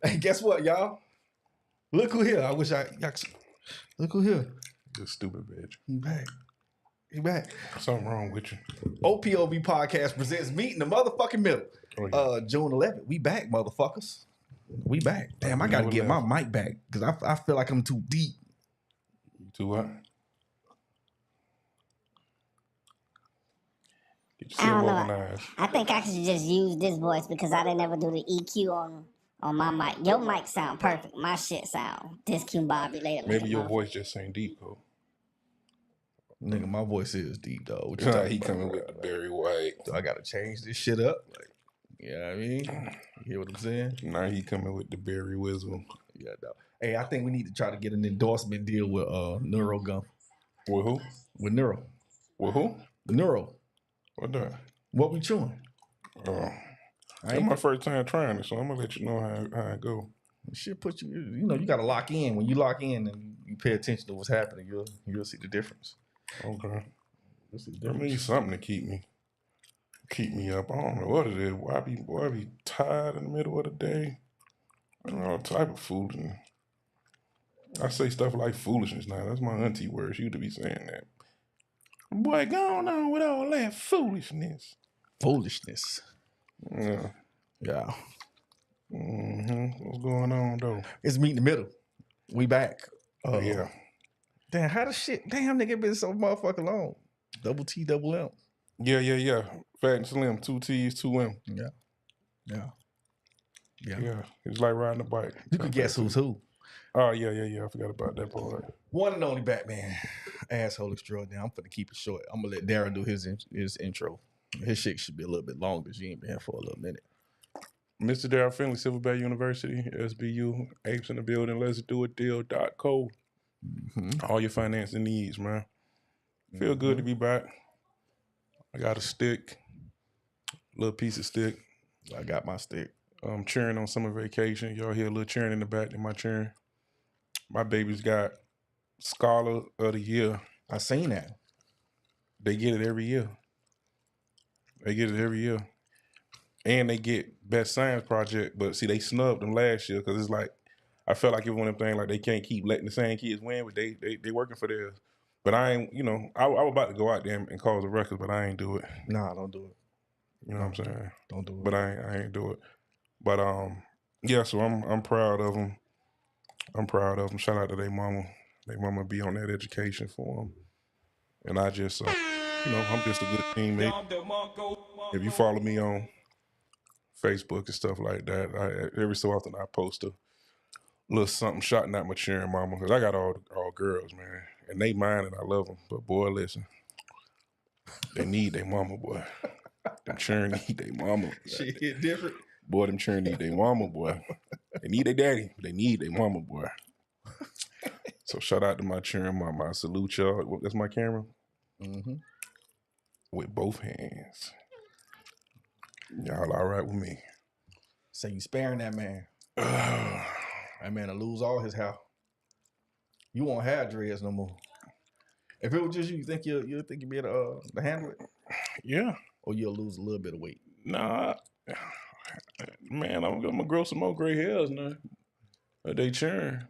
Hey, guess what, y'all? Look who here. I wish look who here. This stupid bitch. He back. He back. Something wrong with you. OPOV podcast presents Meet in the motherfucking Middle. Oh, yeah. June 11th. We back, motherfuckers. We back. Damn, I gotta get my mic back because I feel like I'm too deep. You too what? Get yourself organized. I think I should just use this voice because I didn't ever do the EQ on my mic. Your mic sound perfect. My shit sound discombobulated. Maybe your voice just ain't deep, though. Nigga, my voice is deep, though. What you he coming with the Barry White. So I gotta change this shit up. Like, you know what I mean? You hear what I'm saying? Now he coming with the Barry Whistle. Yeah, dog. Hey, I think we need to try to get an endorsement deal with Neuro Gum. With who? With Neuro. With who? Neuro. What that? What we chewing? It's my first time trying it, so I'm gonna let you know how it go. Shit put you, you know, you gotta lock in. When you lock in and you pay attention to what's happening, you'll see the difference. Okay. I need something to keep me up. I don't know what it is. Why I be tired in the middle of the day? I don't know, all type of foolishness. I say stuff like foolishness now. That's my auntie word. She used to be saying that. Boy, going on with all that foolishness. Foolishness. Yeah. Yeah. What's going on though? It's Meet in the Middle. We back. Yeah. Damn, how the shit? Damn, nigga been so motherfucking long. Double T, double M. Yeah. Fat and Slim, 2 T's, 2 M. Yeah. It's like riding a bike. You can guess who's who. Oh, yeah. I forgot about that part. One and only Batman. Asshole extraordinaire. I'm finna keep it short. I'm gonna let Darren do his intro. His shit should be a little bit longer. She ain't been here for a little minute. Mr. Darryl Finley, Silver Bay University, SBU, apes in the building, let's do a deal.co. All your financing needs, man. Feel good to be back. I got a stick, little piece of stick. I got my stick. I'm cheering on summer vacation. Y'all hear a little cheering in the back of my cheering. My baby's got Scholar of the Year. I seen that. They get it every year. And they get Best Science Project, but see, they snubbed them last year because it's like, I felt like it was one of them things like they can't keep letting the same kids win, but they working for theirs. But I ain't, you know, I was about to go out there and cause a record, but I ain't do it. Nah, don't do it. You know what I'm saying? Don't do it. But I ain't do it. But yeah, so I'm proud of them. Shout out to their mama. Their mama be on that education for them. And I just, you know, I'm just a good teammate. If you follow me on Facebook and stuff like that, every so often I post a little something shouting at my cheering mama, because I got all girls, man, and they mine and I love them. But boy, listen, they need their mama, boy. Them cheering need their mama. Shit hit different. Boy, them cheering need their mama, boy. They need their daddy, but they need their mama, boy. So shout out to my cheering mama. I salute y'all. That's my camera. With both hands. Y'all all right with me? Say you sparing that man. That man will lose all his hair. You won't have dreads no more. If it was just you think you'll think you'll be able to handle it? Yeah. Or you'll lose a little bit of weight? Nah. Man, I'm gonna grow some more gray hairs now. They cheering.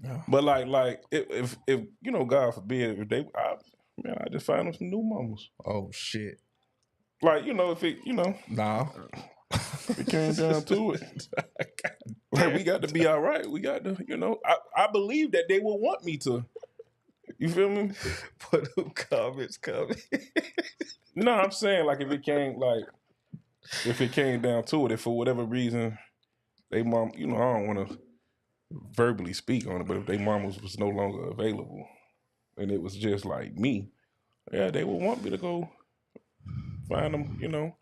Yeah. But like if you know, God forbid, I just find them some new mamas. Oh shit. Like, you know, if it, you know. Nah. If it came down to it. Like, we got to be all right. We got to, you know, I believe that they will want me to. You feel me? Put them comments coming. No, I'm saying, like, if it came down to it, if for whatever reason they mom, you know, I don't want to verbally speak on it, but if they mom was no longer available and it was just like me, yeah, they would want me to go find them, you know.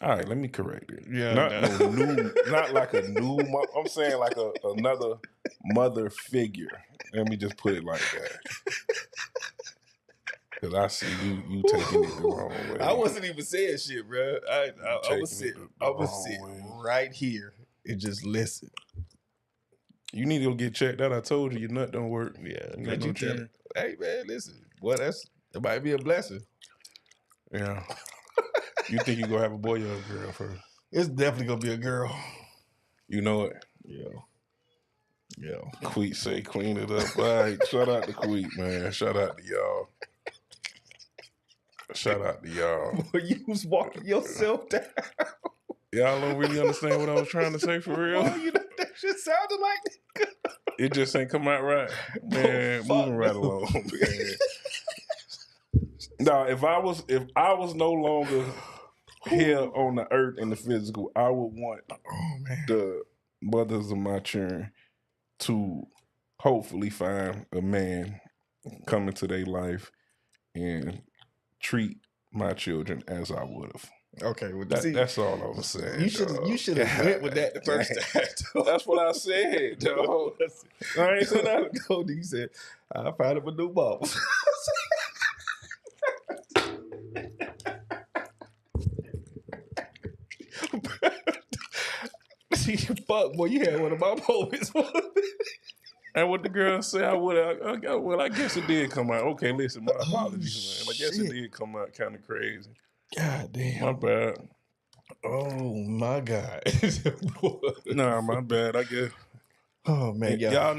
All right, let me correct it. Yeah, not like a new. I'm saying like another mother figure. Let me just put it like that. Because I see you taking it the wrong way. I wasn't even saying shit, bro. I was sitting right here and just listen. You need to go get checked out. I told you your nut don't work. Yeah, Hey man, listen. Boy, it might be a blessing. Yeah. You think you gonna have a boy or a girl first? It's definitely gonna be a girl. You know it. Yeah. Queet say clean it up. All right, shout out to Queet, man. Shout out to y'all. Shout out to y'all. Boy, you was walking yourself down. Y'all don't really understand what I was trying to say for real. Boy, you know that shit sounded like. It just ain't come out right, man. Moving right no. along, man. Now, if I was no longer here on the earth in the physical, I would want the mothers of my children to hopefully find a man come into their life and treat my children as I would have. Okay, well, That's all I was saying. You should have went with that the first time. That's what I said, dog. I ain't said that. No, you said I found him a new ball. Fuck, boy, you had one of my moments. And what the girl said, well, I guess it did come out. Okay, listen, my apologies, man. I guess it did come out kind of crazy. God damn. My bad. Oh, my God. Nah, my bad. I guess. Oh, man. Y'all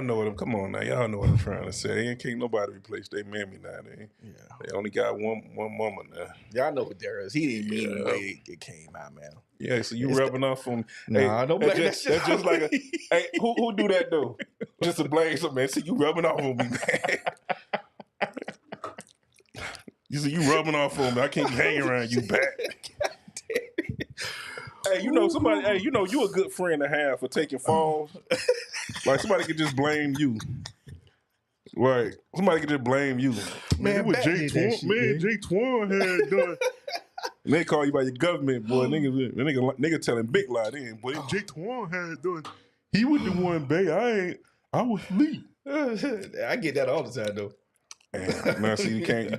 know what I'm, come on now. Y'all know what I'm trying to say. Ain't can't nobody replace their mammy now. They only got one mama now. Y'all know what there is. He didn't mean the way it came out, man. Yeah, so you rubbing off on. Nah, don't blame that shit. That's just like a. Hey, who do that though? Just to blame something, man. See, you rubbing off on me, man. You see, you rubbing off on me. I can't be hanging around you back. Hey, you know somebody. Hey, you know you a good friend to have for taking falls. Like somebody could just blame you. Right, somebody could just blame you. Man, what Jay Twan had done. And they call you by your government, boy. Nigga telling big lie then. Boy, Jay Twan had done. He was the one, babe. I was asleep. I get that all the time, though. Damn, now see, you can't.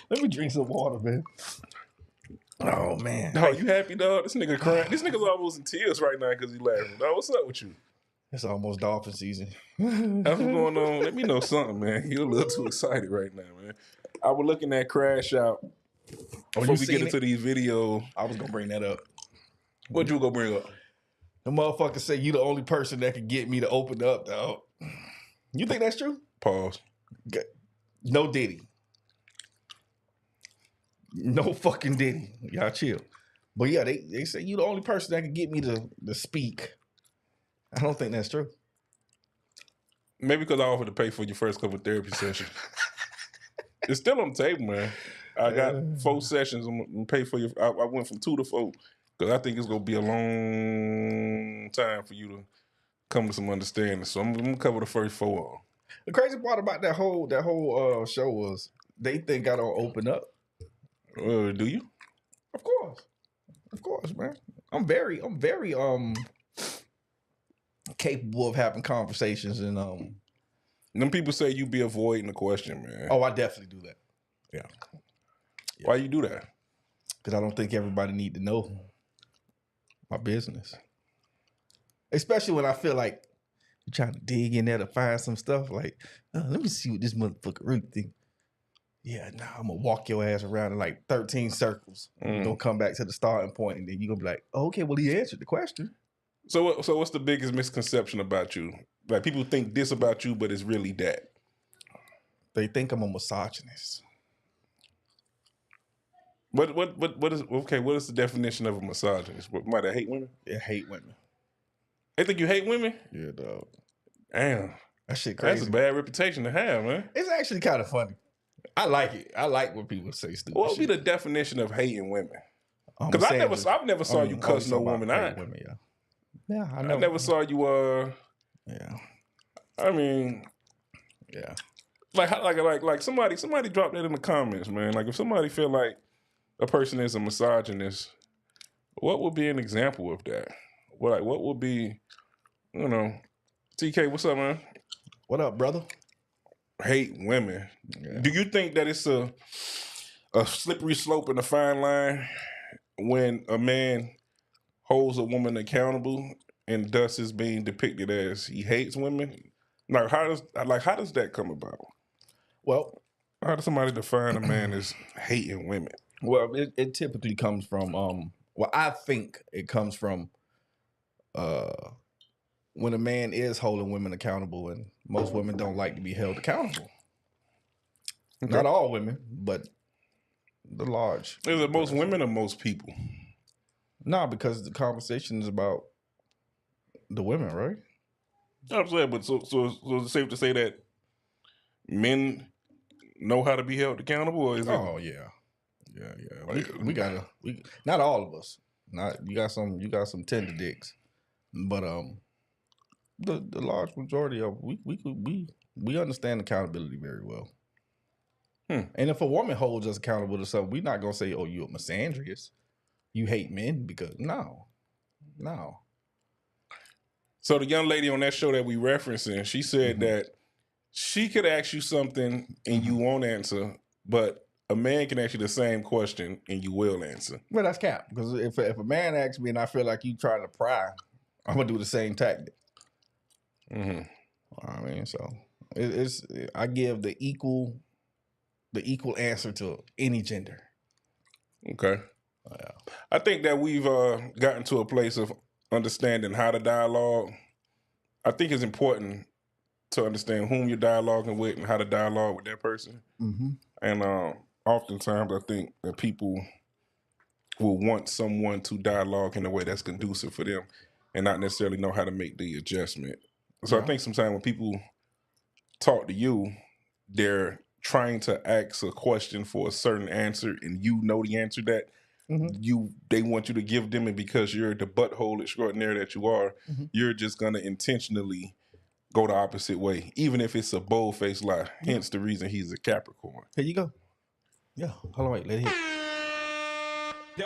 Let me drink some water, man. Oh, man. Oh, you happy, dog? This nigga crying. This nigga's almost in tears right now because he laughing. Dog, what's up with you? It's almost dolphin season. That's what's going on. Let me know something, man. You're a little too excited right now, man. I was looking at Crash Out before we get into these videos. I was going to bring that up. What you gonna bring up? The motherfucker say you the only person that can get me to open up, dog. You think that's true? Pause. No Diddy. No fucking Diddy. Y'all chill. But yeah, they say you the only person that can get me to speak. I don't think that's true. Maybe because I offered to pay for your first couple of therapy sessions. It's still on the table, man. I got 4 sessions. I'm gonna pay for your. I went from 2 to 4 because I think it's gonna be a long time for you to come to some understanding. So I'm gonna cover the first 4. The crazy part about that whole show was they think I don't open up. Do you? Of course, man. I'm very capable of having conversations and Them people say you be avoiding the question, man. Oh, I definitely do that. Yeah. Why you do that? Because I don't think everybody need to know my business. Especially when I feel like you're trying to dig in there to find some stuff. Like, let me see what this motherfucker really think. Yeah, nah, I'm gonna walk your ass around in like 13 circles. You're gonna come back to the starting point, and then you're gonna be like, oh, okay, well, he answered the question. So what's the biggest misconception about you? Like people think this about you, but it's really that. They think I'm a misogynist. What is the definition of a misogynist? Might I hate women? Yeah, hate women. They think you hate women? Yeah, dog. Damn. That shit crazy. That's a bad reputation to have, man. It's actually kind of funny. I like it. I like when people say stupid What would be shit. the definition of hating women? Because I've never saw you cuss no woman out. Women, yeah, I know. I never saw you. Yeah. I mean, yeah. Like somebody dropped that in the comments, man. Like if somebody feel like a person is a misogynist, what would be an example of that? What would be, you know, TK? What's up, man? What up, brother? Hate women. Yeah. Do you think that it's a slippery slope and a fine line when a man holds a woman accountable and thus is being depicted as he hates women? Like how does that come about? Well, how does somebody define a man as hating women? Well, it typically comes from well, I think it comes from when a man is holding women accountable, and most women don't like to be held accountable. Okay. Not all women, but the large. Is it most women or most people? No, because the conversation is about the women, right? I'm saying, but so it's safe to say that men know how to be held accountable, or is it? Oh yeah. We not all of us. Not you got some tender dicks, but the large majority of we understand accountability very well. And if a woman holds us accountable to something, we're not gonna say, "Oh, you're a misandrist. You hate men," because no. So the young lady on that show that we referencing, she said that she could ask you something and you won't answer, but a man can ask you the same question and you will answer. Well, that's cap. Because if a man asks me and I feel like you trying to pry, I'm gonna do the same tactic. I mean, so it's I give the equal answer to any gender. Okay. I think that we've gotten to a place of understanding how to dialogue. I think it's important to understand whom you're dialoguing with and how to dialogue with that person. And oftentimes I think that people will want someone to dialogue in a way that's conducive for them and not necessarily know how to make the adjustment. So I think sometimes when people talk to you, they're trying to ask a question for a certain answer and you know the answer that they want you to give them, and because you're the butthole extraordinaire that you are, you're just gonna intentionally go the opposite way, even if it's a bold-faced lie. Hence the reason he's a Capricorn. Here you go. Yeah, hold on, wait, let it hit. You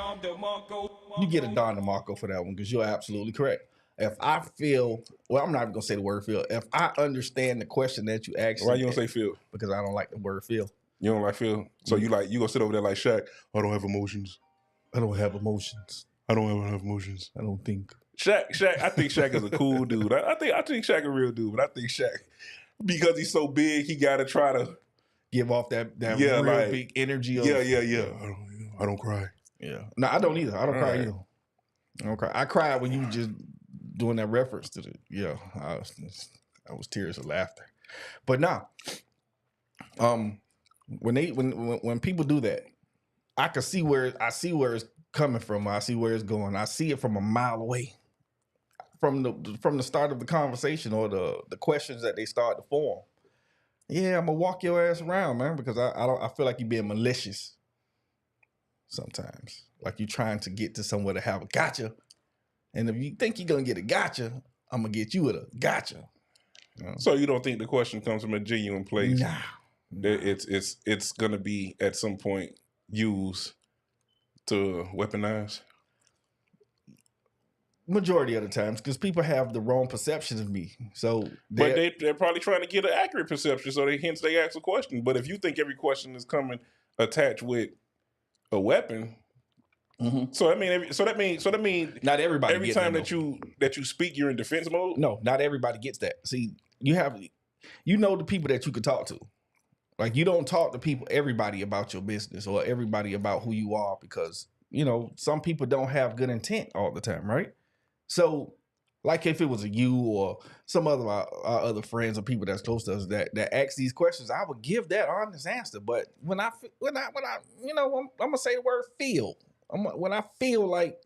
get a Don DeMarco for that one because you're absolutely correct. If I feel, well, I'm not even gonna say the word feel. If I understand the question that you asked, Why you don't say feel? Because I don't like the word feel. You don't like feel? So you gonna sit over there like Shaq? I don't have emotions. I don't have emotions. I don't ever have emotions. I don't think. Shaq. I think Shaq is a cool dude. I think Shaq a real dude, but I think Shaq, because he's so big, he gotta try to give off that real like, big energy. Of, I don't cry. Yeah. No, I don't either. I don't cry either. I don't cry. I cried when you were just doing that reference to the. Yeah, I was tears of laughter. But now, when people do that, I can see where it's coming from. I see where it's going. I see it from a mile away. From the start of the conversation or the questions that they start to form. Yeah, I'm gonna walk your ass around, man, because I feel like you're being malicious sometimes. Like you're trying to get to somewhere to have a gotcha. And if you think you're gonna get a gotcha, I'm gonna get you with a gotcha. So you don't think the question comes from a genuine place? Nah. It's gonna be at some point used to weaponize? Majority of the times, because people have the wrong perception of me. So they're probably trying to get an accurate perception, so hence they ask a question. But if you think every question is coming attached with a weapon, so that means not everybody. Every time that you speak, you're in defense mode. No, not everybody gets that. See, you know the people that you can talk to. Like you don't talk to everybody about your business or everybody about who you are, because some people don't have good intent all the time, right? So, like if it was you or some other our other friends or people that's close to us that ask these questions, I would give that honest answer. But when I I'm gonna say the word feel. When I feel like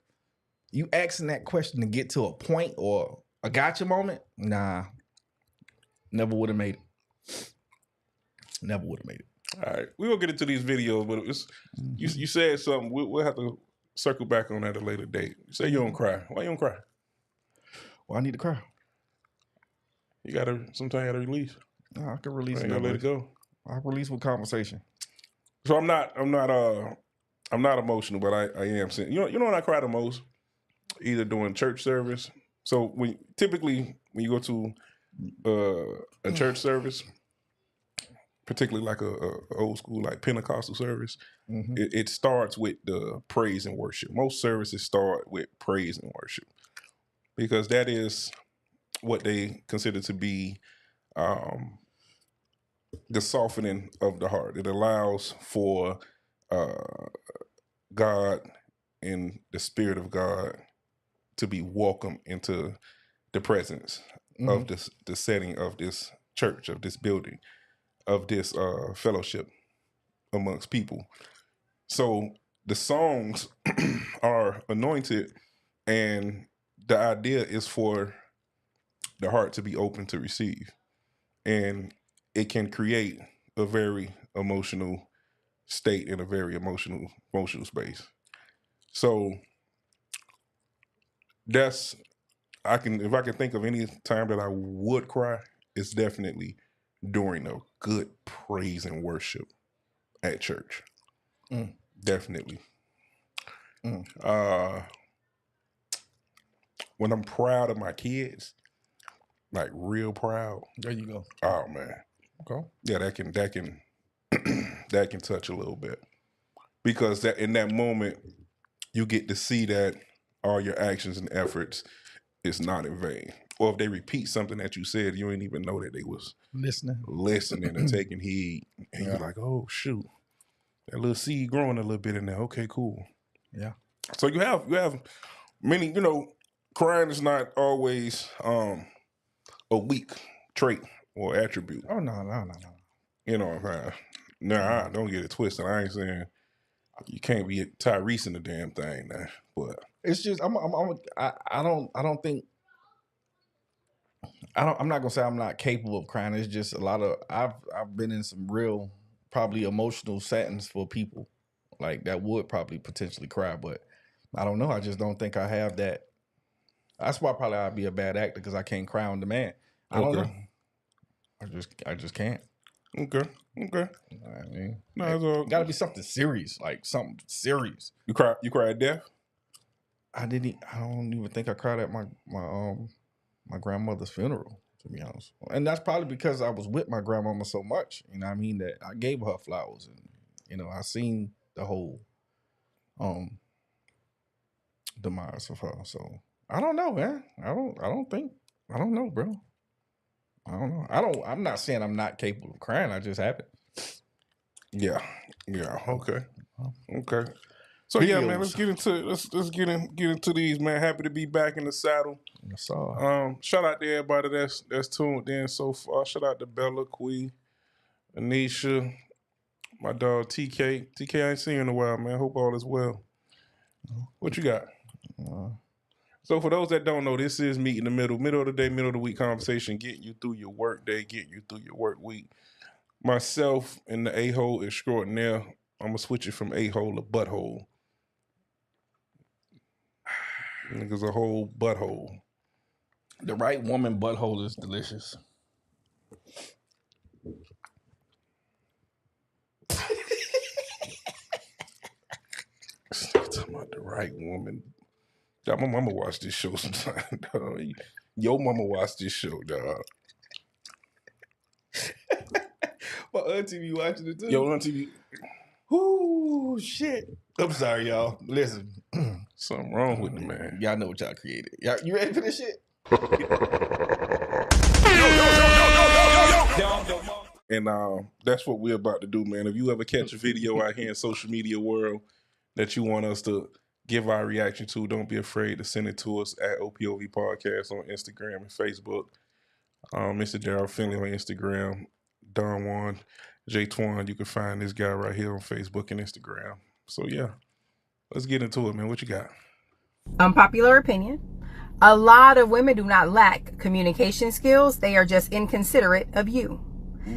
you asking that question to get to a point or a gotcha moment, nah, never would have made it. Never would have made it. All right, we will get into these videos, but you said something. We'll have to circle back on that at a later date. You say you don't cry. Why you don't cry? Well, I need to cry. Sometimes you gotta release. No, I can release it. You gotta let it go. I release with conversation. So I'm not emotional, but I am. You know when I cry the most? Either during church service. So when you go to a church service, particularly like a old school like Pentecostal service, it starts with the praise and worship. Most services start with praise and worship because that is what they consider to be the softening of the heart. It allows for God and the Spirit of God to be welcome into the presence of this, the setting of this church, of this building, of this fellowship amongst people. So the songs are anointed, and the idea is for the heart to be open to receive, and it can create a very emotional state in a very emotional space. So that's, if I can think of any time that I would cry, it's definitely during a good praise and worship at church. Definitely. When I'm proud of my kids, like real proud. There you go. Oh man. Okay. Yeah, that can that can touch a little bit, because that in that moment you get to see that all your actions and efforts is not in vain. Or if they repeat something that you said, you didn't even know that they was listening and taking heed, and you're like, oh shoot, that little seed growing a little bit in there. Okay, cool. Yeah. So you have many, crying is not always a weak trait or attribute. Oh no. Nah, don't get it twisted. I ain't saying you can't be Tyrese in the damn thing now, but it's just I'm not gonna say I'm not capable of crying. It's just a lot of I've been in some real probably emotional settings for people like that would probably potentially cry, but I don't know. I just don't think I have that. That's why probably I'd be a bad actor, because I can't cry on demand. I don't know. I just can't. Okay. I mean, No, it's all gotta be something serious, like something serious. You cry at death? I don't even think I cried at my grandmother's funeral, to be honest. And that's probably because I was with my grandmama so much, you know what I mean, that I gave her flowers, and I seen the whole demise of her. So I don't know, man. I don't know, bro. I don't know. I'm not saying I'm not capable of crying. I just haven't. Yeah. Okay. So yeah, man, let's get into these, man. Happy to be back in the saddle. Yes, sir. Shout out to everybody that's tuned in so far. Shout out to Bella, Quee, Anisha, my dog TK. TK, I ain't seen you in a while, man. Hope all is well. What you got? So for those that don't know, this is Meet in the Middle of the day, middle of the week conversation, getting you through your work day, getting you through your work week. Myself and the a-hole extraordinaire. I'm gonna switch it from a-hole to butthole. Nigga's a whole butthole. The right woman butthole is delicious. Talking about the right woman. My mama watch this show sometime, dog. Your mama watch this show, dog. My auntie be watching it too. Your auntie. Ooh, shit. I'm sorry, y'all. Listen. Something wrong with the man. Y'all know what y'all created. Y'all, you ready for this shit? And that's what we're about to do, man. If you ever catch a video out here in social media world that you want us to give our reaction to, don't be afraid to send it to us at OPOV Podcast on Instagram and Facebook. Mr. Darryl Finley on Instagram. Don Juan, J Twan, you can find this guy right here on Facebook and Instagram. So yeah, let's get into it, man. What you got? Unpopular opinion. A lot of women do not lack communication skills. They are just inconsiderate of you.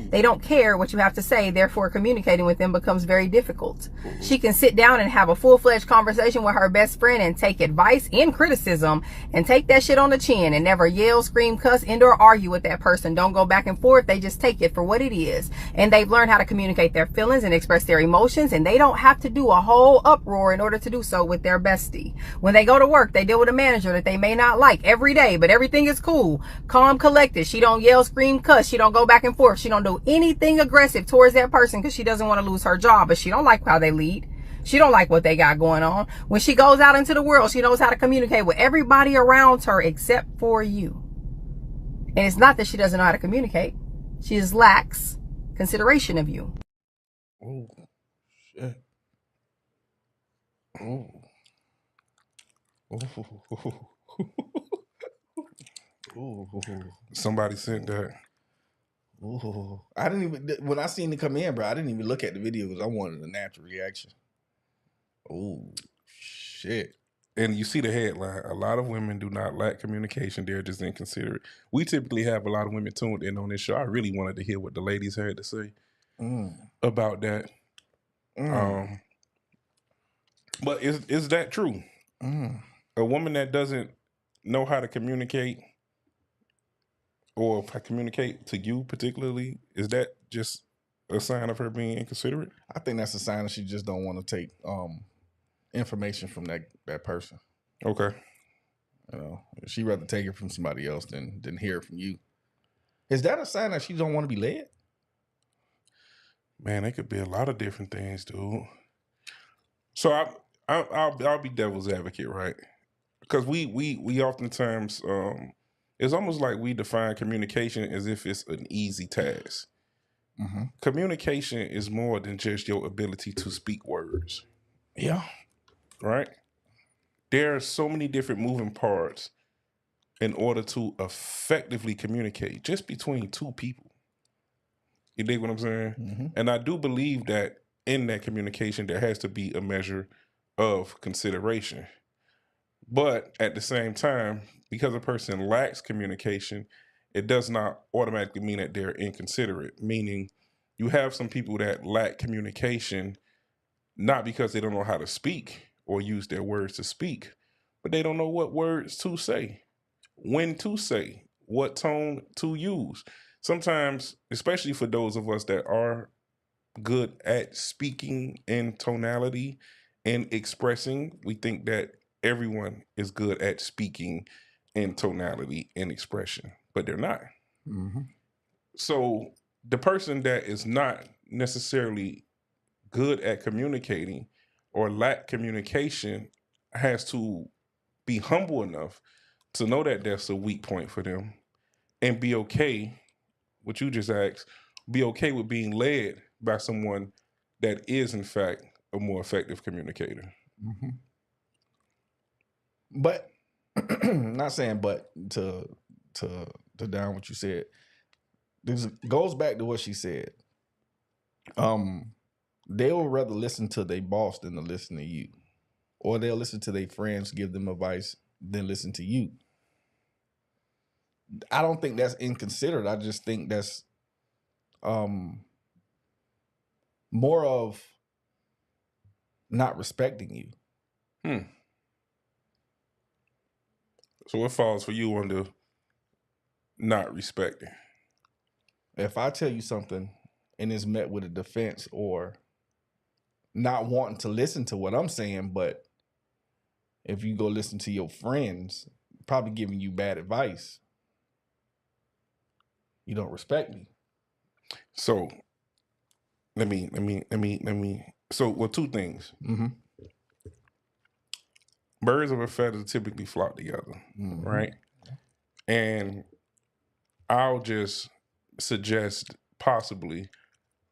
They don't care what you have to say, therefore communicating with them becomes very difficult. She can sit down and have a full-fledged conversation with her best friend and take advice and criticism and take that shit on the chin and never yell, scream, cuss, and or argue with that person. Don't go back and forth. They just take it for what it is. And they've learned how to communicate their feelings and express their emotions, and they don't have to do a whole uproar in order to do so with their bestie. When they go to work, they deal with a manager that they may not like every day, but everything is cool, calm, collected. She don't yell, scream, cuss. She don't go back and forth. She don't do anything aggressive towards that person because she doesn't want to lose her job, but she don't like how they lead. She don't like what they got going on. When she goes out into the world, she knows how to communicate with everybody around her except for you. And it's not that she doesn't know how to communicate. She just lacks consideration of you. Oh, shit. Ooh. Ooh. Somebody sent that. Ooh. I didn't even, when I seen it come in, bro, I didn't even look at the video because I wanted a natural reaction. Oh, shit. And you see the headline, a lot of women do not lack communication. They're just inconsiderate. We typically have a lot of women tuned in on this show. I really wanted to hear what the ladies had to say about that. But is that true? A woman that doesn't know how to communicate or communicate to you particularly, is that just a sign of her being inconsiderate? I think that's a sign that she just don't want to take information from that person. Okay. You know, she rather take it from somebody else than hear it from you. Is that a sign that she don't want to be led? Man, it could be a lot of different things, dude. So I'll be devil's advocate, right? Because we oftentimes it's almost like we define communication as if it's an easy task. Mm-hmm. Communication is more than just your ability to speak words. Yeah. Right? There are so many different moving parts in order to effectively communicate just between two people. You dig what I'm saying? Mm-hmm. And I do believe that in that communication, there has to be a measure of consideration. But at the same time, because a person lacks communication, it does not automatically mean that they're inconsiderate. Meaning, you have some people that lack communication, not because they don't know how to speak or use their words to speak, but they don't know what words to say, when to say, what tone to use. Sometimes, especially for those of us that are good at speaking in tonality and expressing, we think that everyone is good at speaking in tonality and expression, but they're not. Mm-hmm. So the person that is not necessarily good at communicating or lack communication has to be humble enough to know that that's a weak point for them and be okay, what you just asked, be okay with being led by someone that is in fact a more effective communicator. Mm-hmm. But not saying but to down what you said. This goes back to what she said. They will rather listen to their boss than to listen to you. Or they'll listen to their friends give them advice than listen to you. I don't think that's inconsiderate. I just think that's more of not respecting you. So what falls for you under not respecting? If I tell you something and it's met with a defense or not wanting to listen to what I'm saying, but if you go listen to your friends, probably giving you bad advice, you don't respect me. So let me. So, well, two things. Mm-hmm. Birds of a feather typically flock together, right? And I'll just suggest possibly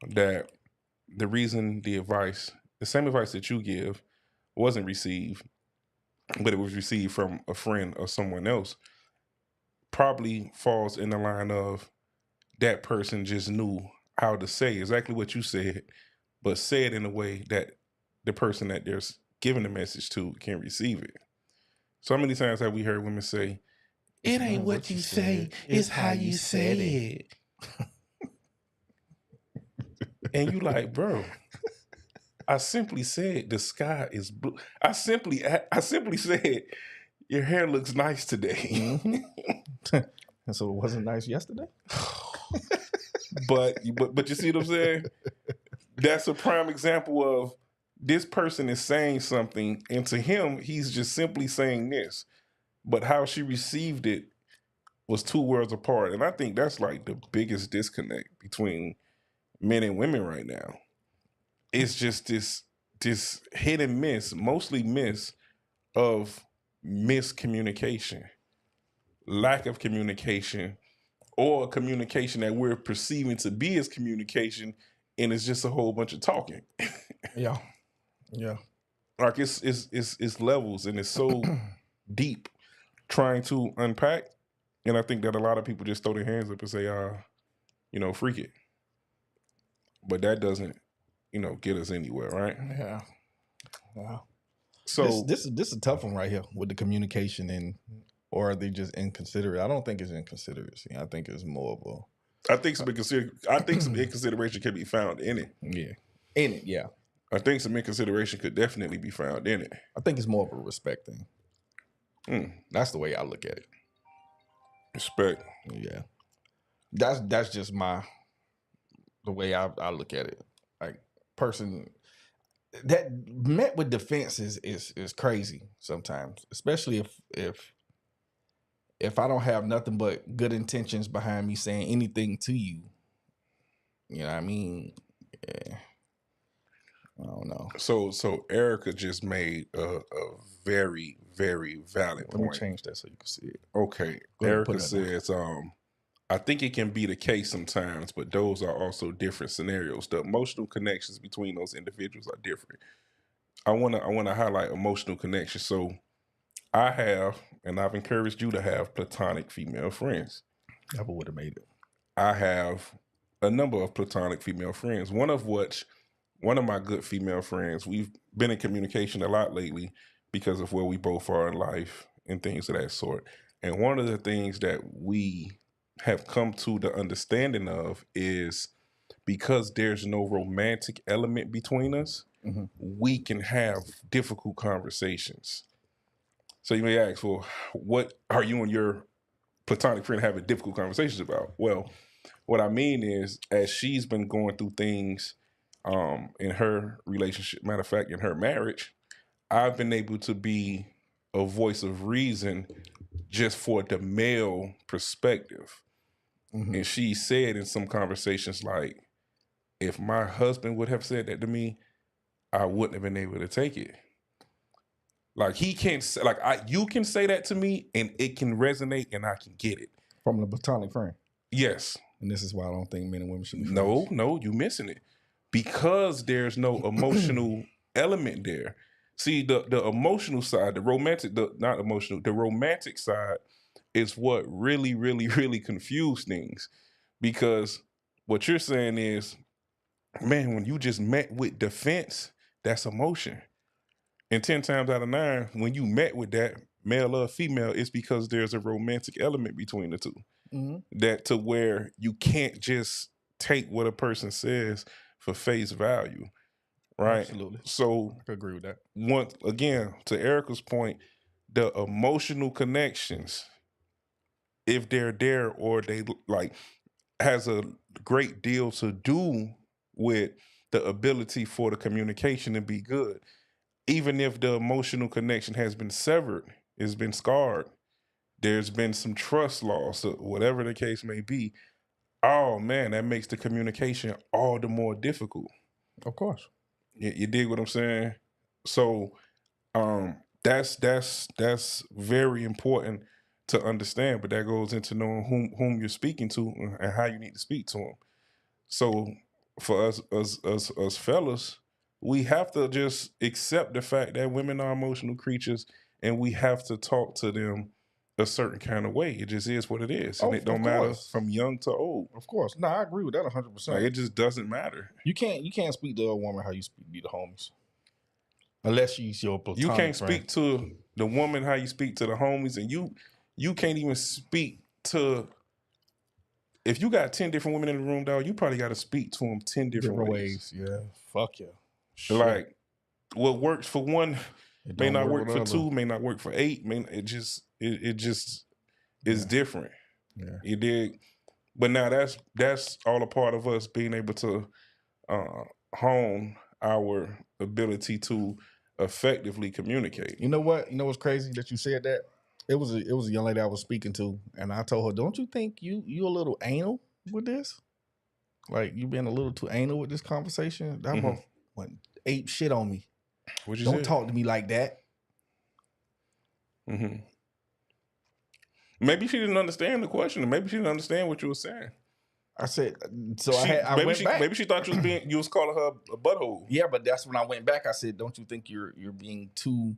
that the reason the same advice that you give wasn't received, but it was received from a friend or someone else, probably falls in the line of that person just knew how to say exactly what you said, but say it in a way that the person that they're giving the message to can receive it. So many times have we heard women say, "It ain't what you say, it's how you said it." And you like, bro, I simply said the sky is blue. I simply said your hair looks nice today. And so it wasn't nice yesterday. But you see what I'm saying? That's a prime example of this person is saying something, and to him, he's just simply saying this. But how she received it was two worlds apart. And I think that's like the biggest disconnect between men and women right now. It's just this hit and miss, mostly miss, of miscommunication, lack of communication, or communication that we're perceiving to be as communication, and it's just a whole bunch of talking. Yeah. like it's levels and it's so deep trying to unpack. And I think that a lot of people just throw their hands up and say, freak it. But that doesn't, get us anywhere, right? Yeah. So this is a tough one right here with the communication or are they just inconsiderate? I don't think it's inconsideracy. I think it's more of a I think some inconsideration can be found in it. yeah. In it, yeah. I think some inconsideration could definitely be found in it. I think it's more of a respect thing. That's the way I look at it. Respect. Yeah. That's just the way I look at it. Like person that met with defense is crazy sometimes, especially if I don't have nothing but good intentions behind me saying anything to you. You know what I mean? Yeah. I don't know. So Erica just made a very, very valid Let me point. change that so you can see it. Okay. Erica says, I think it can be the case sometimes, but those are also different scenarios. The emotional connections between those individuals are different. I wanna highlight emotional connections. So I have, and I've encouraged you to have platonic female friends. Never would have made it. I have a number of platonic female friends. One of my good female friends, we've been in communication a lot lately because of where we both are in life and things of that sort. And one of the things that we have come to the understanding of is because there's no romantic element between us, we can have difficult conversations. So you may ask, well, what are you and your platonic friend having difficult conversations about? Well, what I mean is, as she's been going through things in her relationship, matter of fact, in her marriage, I've been able to be a voice of reason just for the male perspective. And she said in some conversations, like, if my husband would have said that to me, I wouldn't have been able to take it. Like he can't say, you can say that to me and it can resonate and I can get it. From the platonic friend. Yes. And this is why I don't think men and women should be friends. friends. No, you're missing it. Because there's no emotional element there. See, the emotional side, the romantic side is what really, really, really confused things. Because what you're saying is, man, when you just met with defense, that's emotion. And 10 times out of 9, when you met with that male or female, it's because there's a romantic element between the two. That to where you can't just take what a person says for face value, right? Absolutely. So I could agree with that. Once again, to Erica's point, the emotional connections, if they're there or they has a great deal to do with the ability for the communication to be good. Even if the emotional connection has been severed, it's been scarred, there's been some trust loss, or whatever the case may be, oh man, that makes the communication all the more difficult. Of course. You dig what I'm saying? So that's very important to understand, but that goes into knowing whom you're speaking to and how you need to speak to them. So for us fellas, we have to just accept the fact that women are emotional creatures and we have to talk to them a certain kind of way. It just is what it is. And it don't matter from young to old. Of course. No, I agree with that 100%. Like, it just doesn't matter. You can't speak to a woman how you speak to the homies. Unless she's your platonic You can't friend. speak to the woman how you speak to the homies, and you can't even speak to. If you got 10 different women in the room, dog, you probably got to speak to them 10 different ways. Yeah, fuck yeah. Like, what works for one may not work for other. 2, may not work for 8. It just is different. Yeah. You dig? But now that's all a part of us being able to hone our ability to effectively communicate. You know what? You know what's crazy that you said that? It was a young lady I was speaking to, and I told her, "Don't you think you a little anal with this? Like you being a little too anal with this conversation? That went ape shit on me. Don't talk to me like that." Maybe she didn't understand the question, or maybe she didn't understand what you were saying. I said, so I went back. Maybe she thought you was calling her a butthole. Yeah, but that's when I went back. I said, don't you think you're being too,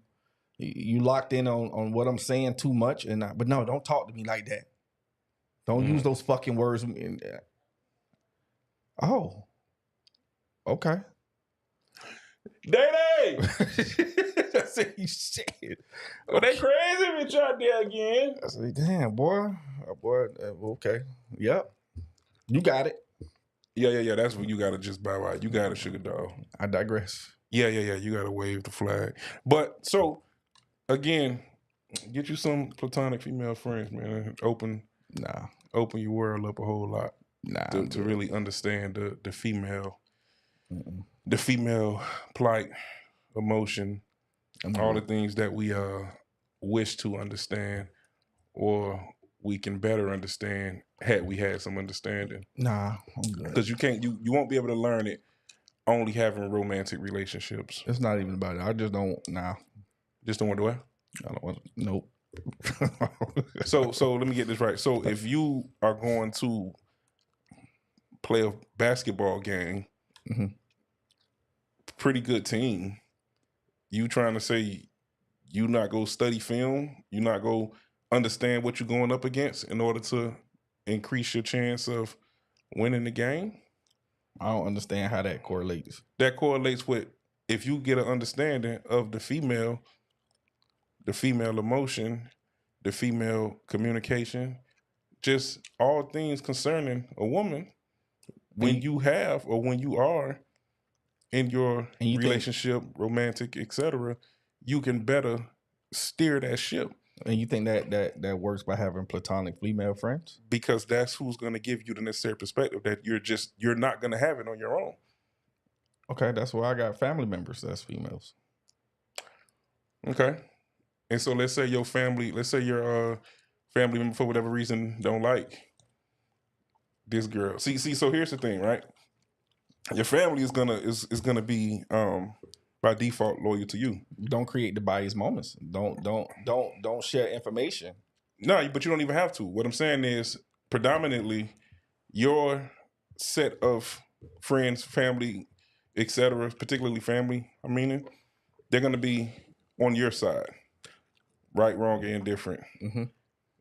you locked in on what I'm saying too much? But no, don't talk to me like that. Don't use those fucking words. Oh, okay. Day. I said, you shit. Well, they crazy with you out there again. I said, damn, boy. Okay. Yep. You got it. Yeah. That's what you got to just bow out. You got it, sugar dog. I digress. Yeah. You got to wave the flag. But so, again, get you some platonic female friends, man. Open your world up a whole lot. To really understand the female, the female plight, emotion, all the things that we wish to understand, or we can better understand had we had some understanding. Nah, I'm good. Because you won't be able to learn it only having romantic relationships. It's not even about it. I just don't. Just don't want to what? I don't want. Nope. So let me get this right. So if you are going to play a basketball game, pretty good team, you trying to say you not go study film, you not go understand what you're going up against in order to increase your chance of winning the game? I don't understand how that correlates. That correlates with if you get an understanding of the female emotion, the female communication, just all things concerning a woman. When you have or when you are in your relationship, romantic, etc., you can better steer that ship. And you think that works by having platonic female friends? Because that's who's going to give you the necessary perspective that you're not going to have it on your own. Okay, that's why I got family members that's females. Okay. And so let's say your family member for whatever reason don't like this girl. See, so here's the thing, right? Your family is gonna be by default loyal to you. Don't create the biased moments. Don't share information. No, but you don't even have to. What I'm saying is predominantly your set of friends, family, etc., particularly family, they're gonna be on your side. Right, wrong, and indifferent. Mm-hmm.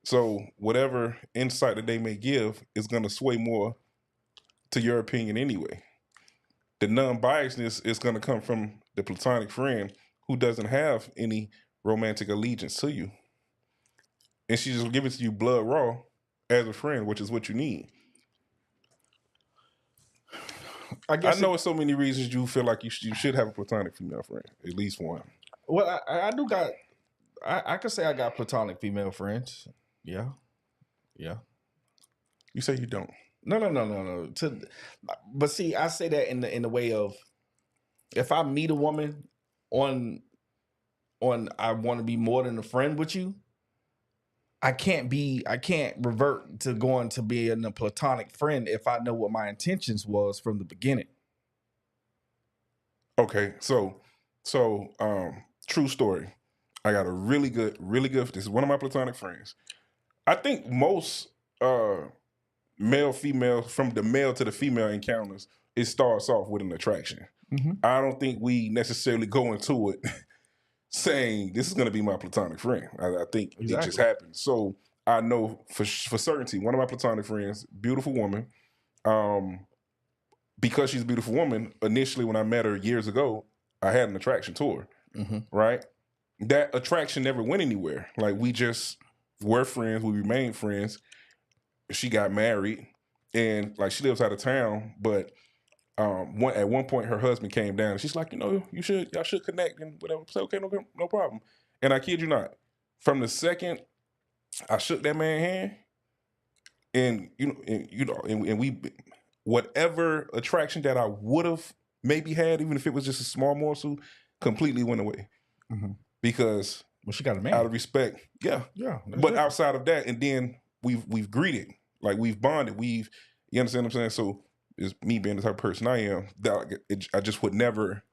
So whatever insight that they may give is going to sway more to your opinion anyway. The non-biasedness is going to come from the platonic friend who doesn't have any romantic allegiance to you. And she just give it to you blood raw as a friend, which is what you need. I know it's so many reasons you feel like you should have a platonic female friend, at least one. Well, I do got... I could say I got platonic female friends. Yeah. You say you don't. No. But see, I say that in the way of if I meet a woman on I want to be more than a friend with you, I can't revert to going to being a platonic friend if I know what my intentions was from the beginning. Okay, so true story. I got a really good, this is one of my platonic friends. I think most male, female, from the male to the female encounters, it starts off with an attraction. Mm-hmm. I don't think we necessarily go into it saying this is going to be my platonic friend. I think It just happens. So I know for certainty, one of my platonic friends, beautiful woman, because she's a beautiful woman, initially when I met her years ago, I had an attraction to her, right? That attraction never went anywhere. Like, we just were friends. We remained friends. She got married, and like, she lives out of town. But at one point, her husband came down, and she's like, y'all should connect and whatever. I said, okay, no problem. And I kid you not, from the second I shook that man's hand, and we, whatever attraction that I would have maybe had, even if it was just a small morsel, completely went away. Mm-hmm. Because she got a man. Out of respect, yeah. But outside of that, and then we've greeted, like, we've bonded, you understand what I'm saying? So it's me being the type of person I am, that I just would never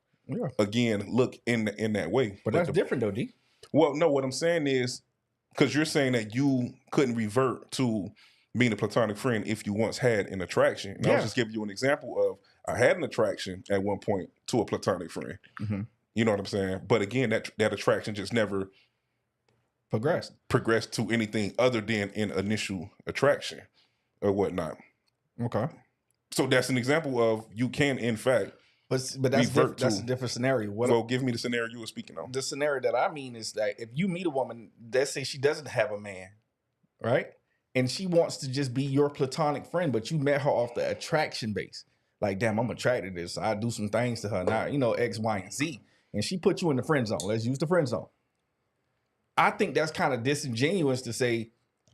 again look in that way. But that's different though, D. Well, no, what I'm saying is, because you're saying that you couldn't revert to being a platonic friend if you once had an attraction. And I was just giving you an example of I had an attraction at one point to a platonic friend. Mm-hmm. You know what I'm saying? But again, that attraction just never progressed to anything other than an initial attraction or whatnot. Okay. So that's an example of you can, in fact, but that's that's a different scenario. Well, give me the scenario you were speaking on. The scenario that I mean is that if you meet a woman, let's say she doesn't have a man, right? And she wants to just be your platonic friend, but you met her off the attraction base. Like, damn, I'm attracted to this. I do some things to her now, you know, X, Y, and Z. And she put you in the friend zone. Let's use the friend zone. I think that's kind of disingenuous to say,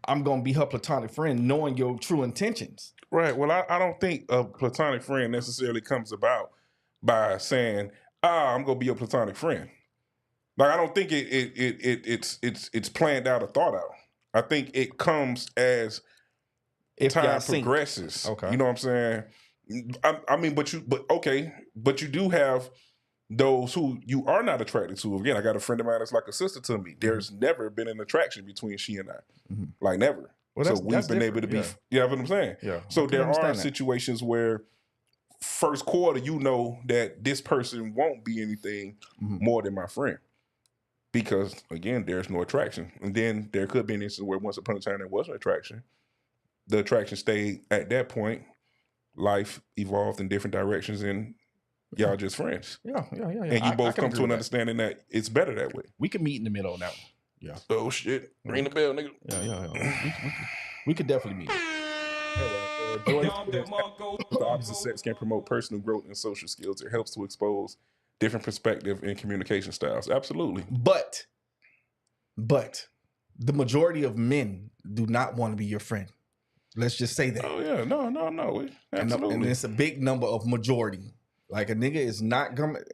I'm going to be her platonic friend, knowing your true intentions. Right. Well, I don't think a platonic friend necessarily comes about by saying, I'm going to be your platonic friend. Like, I don't think it's planned out or thought out. I think it comes as time progresses. Okay. You know what I'm saying? I mean, but you do have those who you are not attracted to. Again, I got a friend of mine that's like a sister to me. There's never been an attraction between she and I. Like, never. Well, so we've been able to be, you know what I'm saying? Yeah. So there are situations where first quarter, you know that this person won't be anything more than my friend. Because, again, there's no attraction. And then there could be an instance where once upon a time there was an attraction. The attraction stayed at that point. Life evolved in different directions and y'all just friends. Yeah. And you both come to an understanding that it's better that way. We can meet in the middle on that one. Yeah. Oh, shit. Ring the bell, nigga. Yeah. We could definitely meet. The opposite sex can promote personal growth and social skills. It helps to expose different perspective and communication styles. Absolutely. But the majority of men do not want to be your friend. Let's just say that. Oh, yeah. No. Absolutely. And it's a big number of majority. Like, a nigga is not going to...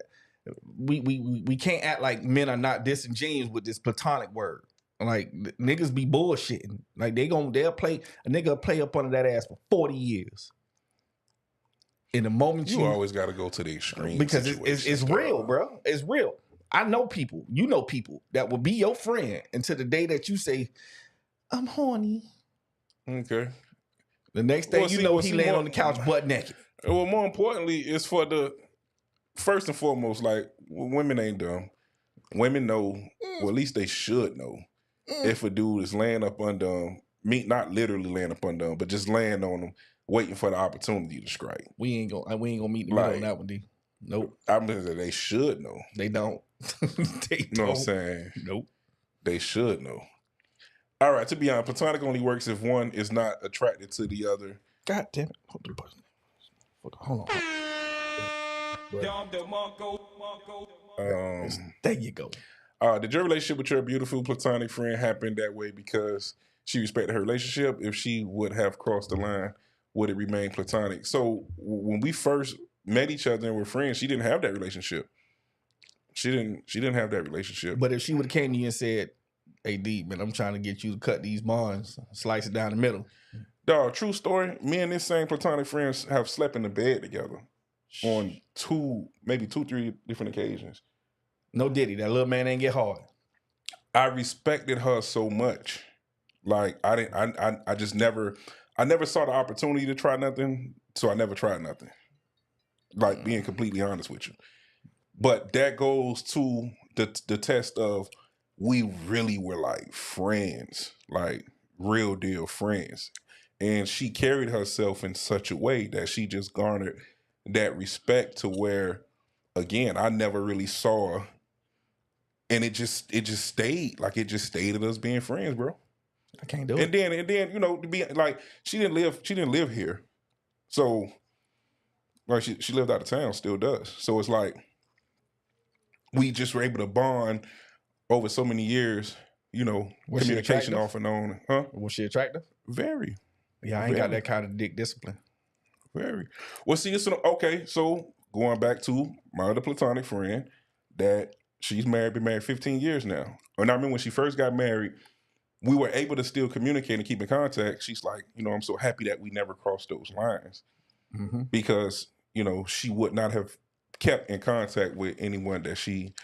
We can't act like men are not disingenuous with this platonic word. Like, niggas be bullshitting. Like, they'll play... A nigga play up under that ass for 40 years. In the moment you always got to go to the extreme. Because it's real, bro. It's real. I know people. You know people that will be your friend until the day that you say, I'm horny. Okay. The next thing he laying on the couch butt naked. Well, more importantly, it's for the first and foremost, like, women ain't dumb. Women know, well, at least they should know, if a dude is laying up under them, not literally laying up under them, but just laying on them, waiting for the opportunity to strike. We ain't gonna meet in the middle on that one, D. Nope. I'm just saying they should know. They don't. You know what I'm saying? Nope. They should know. All right, to be honest, platonic only works if one is not attracted to the other. God damn it. Hold on. There you go. Did your relationship with your beautiful platonic friend happen that way because she respected her relationship? If she would have crossed the line, would it remain platonic? So when we first met each other and were friends, she didn't have that relationship. She didn't have that relationship. But if she would have came to you and said, hey, D, man, I'm trying to get you to cut these bonds, slice it down the middle. Dog, true story. Me and this same platonic friends have slept in the bed together on 3 different occasions. No Diddy, that little man ain't get hard. I respected her so much. Like, I never saw the opportunity to try nothing, so I never tried nothing. Like, being completely honest with you. But that goes to the test of we really were like friends, like real deal friends. And she carried herself in such a way that she just garnered that respect to where, again, I never really saw, and it just stayed at us being friends, bro. I can't do it. And then, you know, to be like, she didn't live here. So like she lived out of town, still does. So it's like we just were able to bond over so many years, you know, Was communication off and on. Huh? Was she attractive? Very. Yeah, I ain't got that kind of dick discipline. Very. Well, see, okay, so going back to my other platonic friend, that she's been married 15 years now. And I remember when she first got married, we were able to still communicate and keep in contact. She's like, you know, I'm so happy that we never crossed those lines. Mm-hmm. Because, you know, she would not have kept in contact with anyone that she,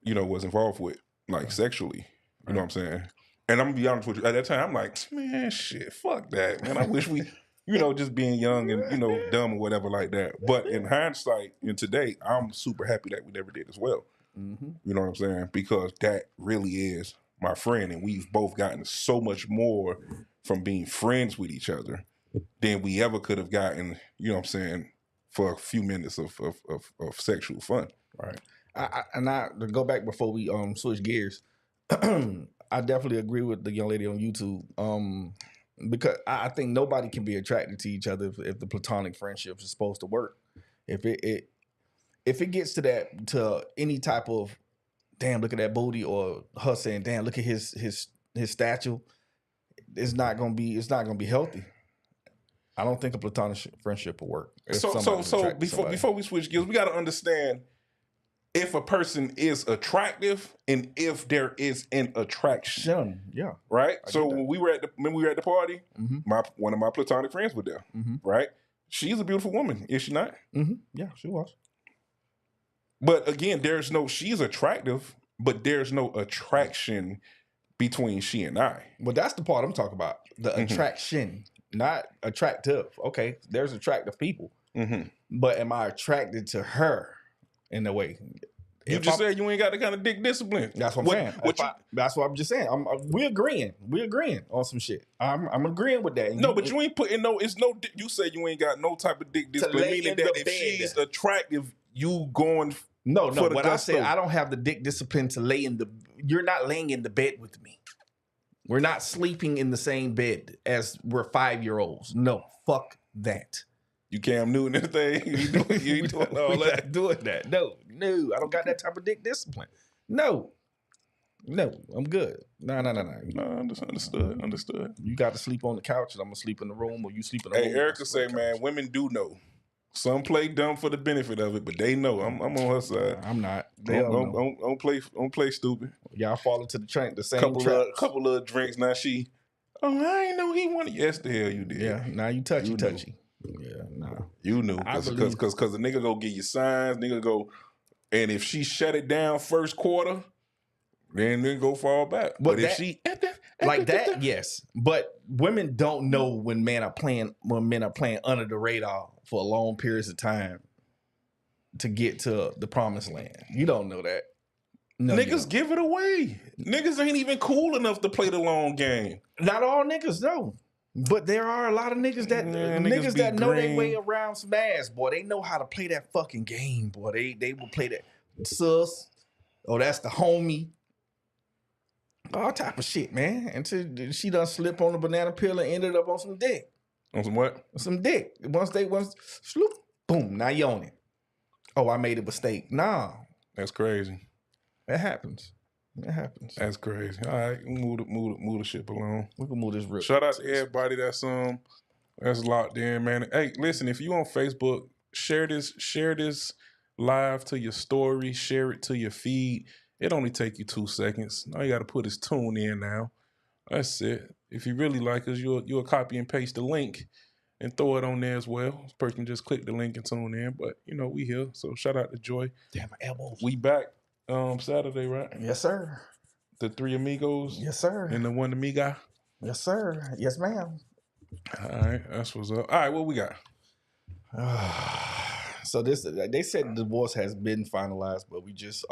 you know, was involved with, like sexually. You know what I'm saying? And I'm gonna be honest with you, at that time, I'm like, man, shit, fuck that, man. I wish we, just being young and, dumb or whatever like that. But in hindsight, and today, I'm super happy that we never did as well. Mm-hmm. You know what I'm saying? Because that really is my friend, and we've both gotten so much more from being friends with each other than we ever could have gotten, for a few minutes of sexual fun. Right. To go back before we switch gears, I definitely agree with the young lady on YouTube. Because I think nobody can be attracted to each other if the platonic friendship is supposed to work. If it gets to any type of damn, look at that booty, or her saying, damn, look at his statue, it's not gonna be healthy. I don't think a platonic friendship will work. So before we switch gears, we got to understand if a person is attractive and if there is an attraction. Yeah. Right. So when we were at the party, Mm-hmm. one of my platonic friends was there. Mm-hmm. Right. She's a beautiful woman, is she not? Mm-hmm. Yeah, she was. But again, she's attractive, but there's no attraction between she and I. Well, that's the part I'm talking about. The attraction, not attractive. Okay, there's attractive people. Mm-hmm. But am I attracted to her in a way? You just said you ain't got the kind of dick discipline. That's what I'm saying. That's what I'm just saying. We agreeing. We agreeing on some shit. I'm agreeing with that. No, but you ain't putting no. It's no. You say you ain't got no type of dick discipline, meaning that if she's attractive, you going. No. What I said, I don't have the dick discipline to lay in the. You're not laying in the bed with me. We're not sleeping in the same bed as we're 5-year-olds. No, fuck that. You Cam Newton and thing. You ain't doing all that. Not doing that. No. I don't got that type of dick discipline. No, I'm good. No. Understood. You got to sleep on the couch, and I'm gonna sleep in the room, or you sleep in the room. Hey, Erica say, man, women do know. Some play dumb for the benefit of it, but they know. I'm on her side. I'm not. Don't play stupid. Y'all fall into the same trap. Couple of drinks. Now she. Oh, I ain't know he wanted. Yes, the hell you did. Yeah. Now you touchy. Yeah. Nah. You knew because the nigga go give you signs. Nigga go, and if she shut it down first quarter, then go fall back. But if she like that, yes. But women don't know when men are playing under the radar for long periods of time to get to the promised land. You don't know that. No, niggas give it away. Niggas ain't even cool enough to play the long game. Not all niggas know. But there are a lot of niggas that know their way around some ass, boy. They know how to play that fucking game, boy. They will play that sus. Oh, that's the homie. All type of shit, man. Until she done slip on the banana peel and ended up on some dick. On some what? Some dick. Once sloop, boom, now you on it. Oh, I made a mistake. Nah. That's crazy. It happens. That's crazy. All right, move the ship along. We can move this real. Shout out to everybody that's locked in, man. Hey, listen, if you on Facebook, share this live to your story, share it to your feed. It only take you 2 seconds. All you got to put is tune in now. That's it. If you really like us, you'll copy and paste the link and throw it on there as well. This person just click the link and tune in. But we here. So shout out to Joy. Damn, my elbows. We back Saturday, right? Yes, sir. The 3 amigos. Yes, sir. And the 1 amiga. Yes, sir. Yes, ma'am. All right, that's what's up. All right, what we got? So they said the divorce has been finalized, but we just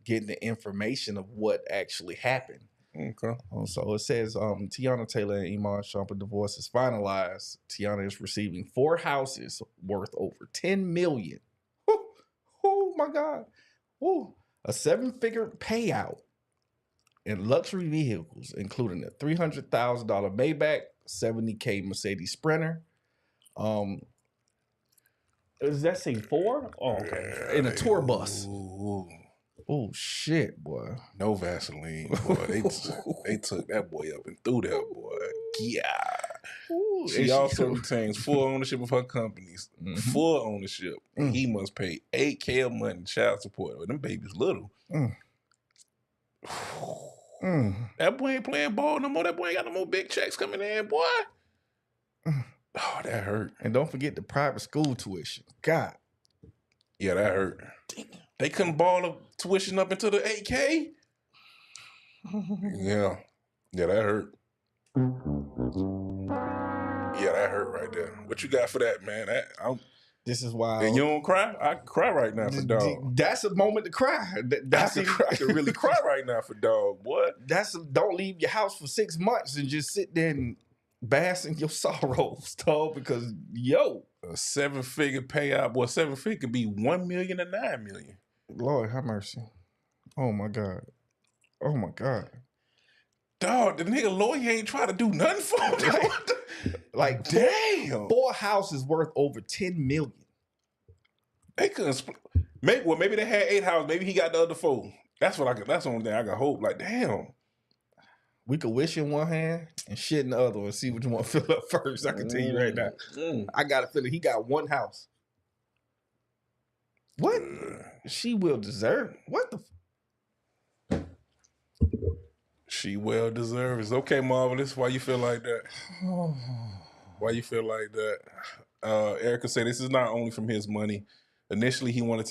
getting the information of what actually happened. Okay. So it says Tiana Taylor and Iman Shumpert divorce is finalized. Tiana is receiving 4 houses worth over $10 million. Oh my God. Ooh. A 7-figure payout in luxury vehicles, including a $300,000 Maybach, $70K Mercedes Sprinter. Does that say 4? Oh, okay. In a tour bus. Ooh. Oh shit, boy. No Vaseline, boy. They took that boy up and threw that boy. Yeah. Ooh, she also retains full ownership of her companies. Mm-hmm. Full ownership. Mm. He must pay $8K a month in child support. Well, them babies little. That boy ain't playing ball no more. That boy ain't got no more big checks coming in, boy. Oh, that hurt. And don't forget the private school tuition. God. Yeah, that hurt. Damn. They couldn't ball the tuition up into the $8K? Yeah. Yeah, that hurt. Yeah, that hurt right there. What you got for that, man? This is why. And you don't cry? I can cry right now for dog. That's a moment to cry. I can really cry right now for dog. What? Don't leave your house for 6 months and just sit there and bask in your sorrows, dog. Because a 7-figure payout. Boy, 7-figure could be 1 million to 9 million. Lord have mercy. Oh my God. Oh my God. Dog, the nigga lawyer ain't trying to do nothing for him. Like, damn. 4 houses worth over 10 million. They couldn't split. Maybe they had 8 houses. Maybe he got the other 4. That's the only thing I got hope. Like, damn. We could wish in one hand and shit in the other and see which one fill up first. I can tell you right now. I got a feeling he got 1 house. What? She will deserve. What the? She well deserved. It's okay, Marvelous. Why you feel like that? Why you feel like that? Erica said this is not only from his money. Initially, he wanted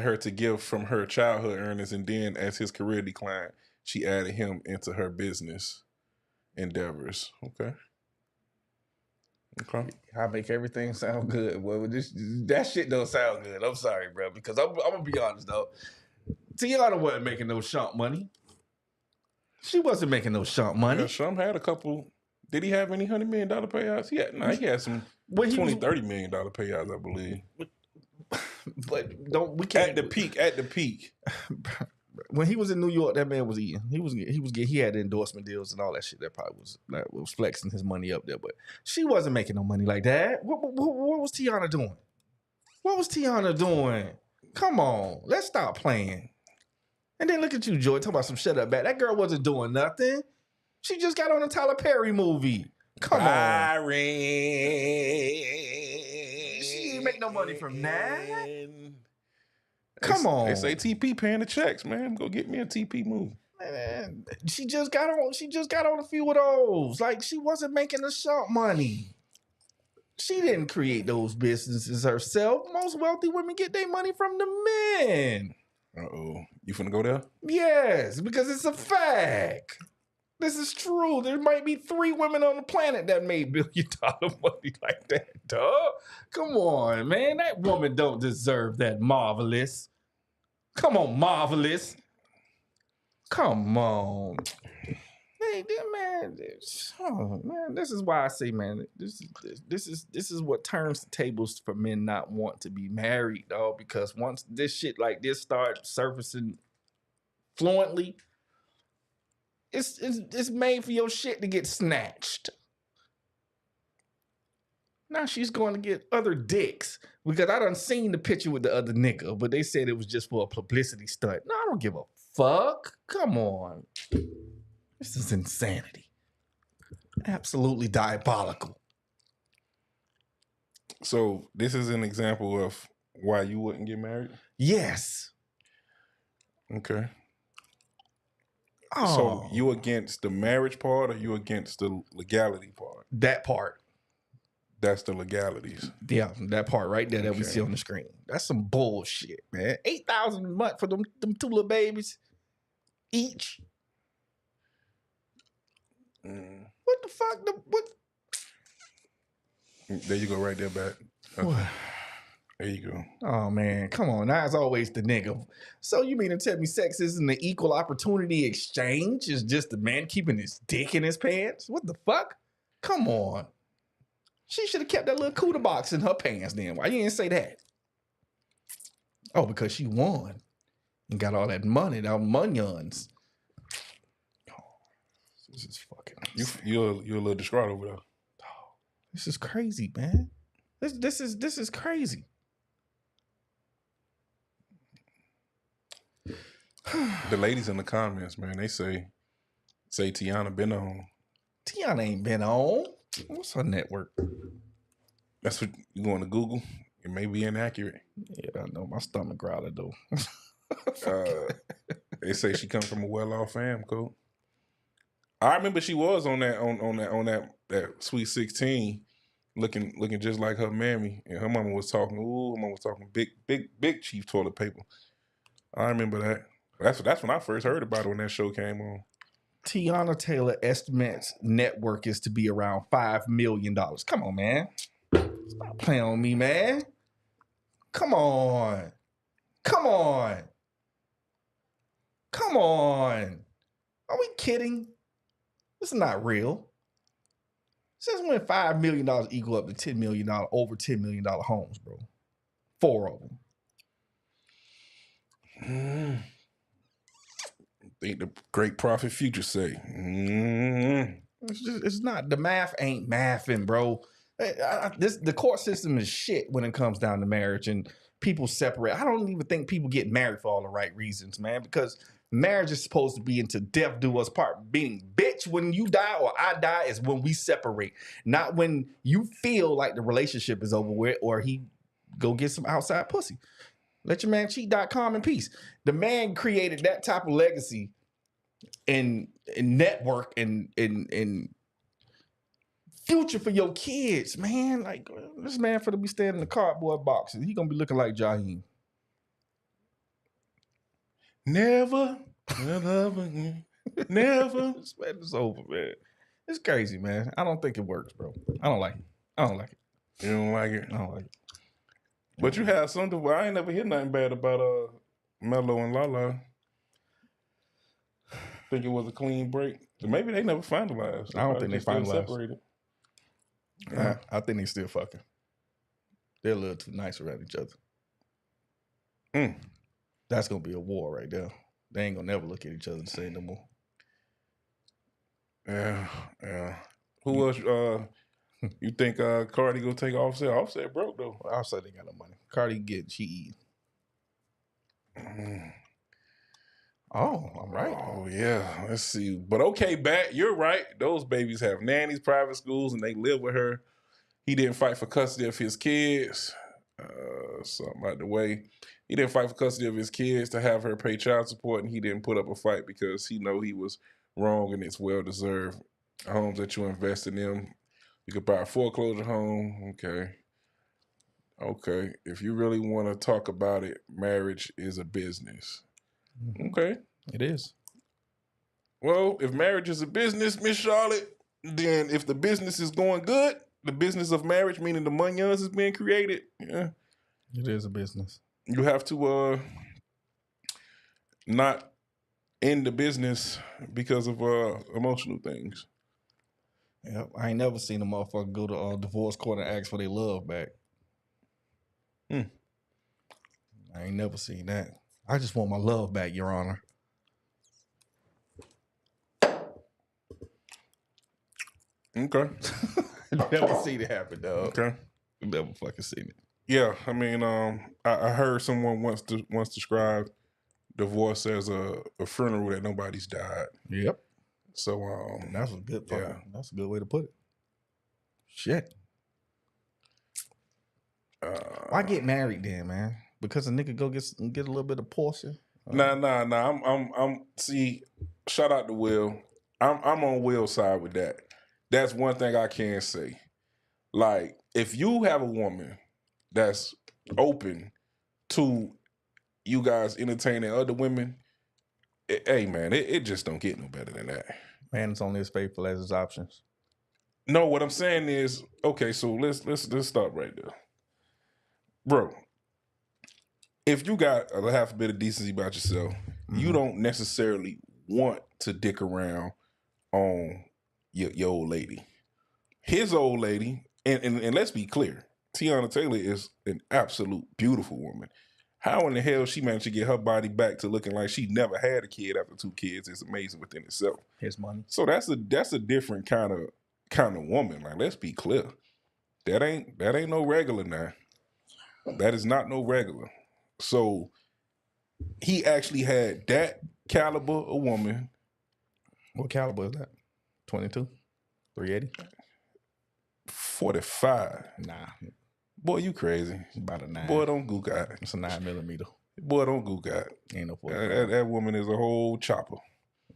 her to give from her childhood earnings, and then as his career declined, she added him into her business endeavors. Okay. I make everything sound good. Well, that shit don't sound good. I'm sorry, bro, because I'm gonna be honest though. Tiana wasn't making no shump money. She wasn't making no shump money. Yeah, Shump had a couple. Did he have any $100 million payouts? He had some $20-30 million payouts, I believe. But we can't at the peak. When he was in New York, that man was eating. He had endorsement deals and all that shit. That probably was flexing his money up there. But she wasn't making no money like that. What was Tiana doing? What was Tiana doing? Come on, let's stop playing. And then look at you, Joy, talking about some shut up back. That girl wasn't doing nothing. She just got on a Tyler Perry movie. Come on. She didn't make no money from that. Come on. They say TP paying the checks, man. Go get me a TP movie. Man, she just got on a few of those. Like, she wasn't making the sharp money. She didn't create those businesses herself. Most wealthy women get their money from the men. Uh-oh. You finna go there? Yes, because it's a fact. This is true. There might be 3 women on the planet that made $1 billion money like that, dog. Come on, man. That woman don't deserve that, Marvelous. Come on, Marvelous. Come on. Hey, man, this is why I say, man, this is what turns the tables for men not want to be married, dog. Because once this shit like this starts surfacing fluently, it's made for your shit to get snatched. Now she's going to get other dicks because I done seen the picture with the other nigga, but they said it was just for a publicity stunt. No, I don't give a fuck. Come on. This is insanity. Absolutely diabolical. So this is an example of why you wouldn't get married? Yes. Okay. Oh. So you against the marriage part or you against the legality part? That part. That's the legalities. Yeah, that part right there that we see on the screen. That's some bullshit, man. $8,000 a month for them 2 little babies each. What the fuck? What? There you go, right there, back. Okay. There you go. Oh man, come on! Now it's always the nigga. So you mean to tell me sex isn't an equal opportunity exchange? It's just the man keeping his dick in his pants? What the fuck? Come on! She should have kept that little cooter box in her pants. Then why you didn't say that? Oh, because she won and got all that money, that monions. This is fucking. You're a little distraught over there. Oh, this is crazy, man. This is crazy. The ladies in the comments, man, they say Tiana been on. Tiana ain't been on. What's her network? That's what you going to Google. It may be inaccurate. Yeah, I know. My stomach growling though. They say she comes from a well-off fam, cool. I remember she was on that Sweet 16, looking just like her mammy, and her mama was talking. Ooh, her mama was talking big cheap toilet paper. I remember that. That's when I first heard about it when that show came on. Tiana Taylor estimates net worth is to be around $5 million. Come on, man. Stop playing on me, man. Come on. Come on. Come on. Are we kidding? This is not real. Since when $5 million equal up to $10 million, over $10 million homes, bro? 4 of them. Think the great prophet Future say. It's not. The math ain't mathing, bro. The court system is shit when it comes down to marriage and people separate. I don't even think people get married for all the right reasons, man, because marriage is supposed to be until death do us part. Being bitch, when you die or I die is when we separate, not when you feel like the relationship is over with or he go get some outside pussy. Let your man cheat.com in peace. The man created that type of legacy and network and future for your kids, man. Like, this man for to be standing in the cardboard boxes. He gonna be looking like Jaheim. Never. This man is over, man. It's crazy, man. I don't think it works, bro. I don't like it. You don't like it? I don't like it. But you have something. Well, I ain't never hear nothing bad about Mello and Lala. Think it was a clean break. So maybe they never finalized. I don't think they finalized. Separated. I think they still fucking. They're a little too nice around each other. That's gonna be a war right there. They ain't gonna never look at each other the same no more. Yeah. Who else? You think Cardi gonna take Offset? Offset broke though. Offset ain't got no money. Cardi she eat. Oh, I'm right. Oh yeah. Let's see. But okay, Bat, you're right. Those babies have nannies, private schools, and they live with her. He didn't fight for custody of his kids. Something out the way. He didn't fight for custody of his kids to have her pay child support, and he didn't put up a fight because he know he was wrong and it's well deserved. Homes that you invest in them. You could buy a foreclosure home. Okay. If you really want to talk about it, marriage is a business. Okay. It is. Well, if marriage is a business, Miss Charlotte, then if the business is going good, the business of marriage, meaning the money is being created, yeah. It is a business. You have to not end the business because of emotional things. Yeah, I ain't never seen a motherfucker go to divorce court and ask for their love back. I ain't never seen that. I just want my love back, Your Honor. Okay. Never seen it happen, dog. Okay. Never fucking seen it. Yeah, I mean, I heard someone once described divorce as a funeral that nobody's died. Yep. So and that's a good fucking, yeah. That's a good way to put it. Shit. Why get married then, man? Because a nigga go get a little bit of portion. Nah. I'm see. Shout out to Will. I'm on Will's side with that. That's one thing I can say. Like, if you have a woman that's open to you guys entertaining other women, hey man, it just don't get no better than that. Man, it's only as faithful as his options. No, what I'm saying is, okay, so let's stop right there, bro. If you got a half a bit of decency about yourself, you don't necessarily want to dick around on your old lady. His old lady, and let's be clear, Tiana Taylor is an absolute beautiful woman. How in the hell she managed to get her body back to looking like she never had a kid after 2 kids is amazing within itself. His money. So that's a different kind of woman. Like, let's be clear. That ain't no regular now. That is not no regular. So he actually had that caliber of woman. What caliber is that? 22? 380? 45. Nah. Boy, you crazy. It's about a 9. Boy, don't goo God. It's a 9mm. Boy, don't goo God. Ain't no 45. That woman is a whole chopper.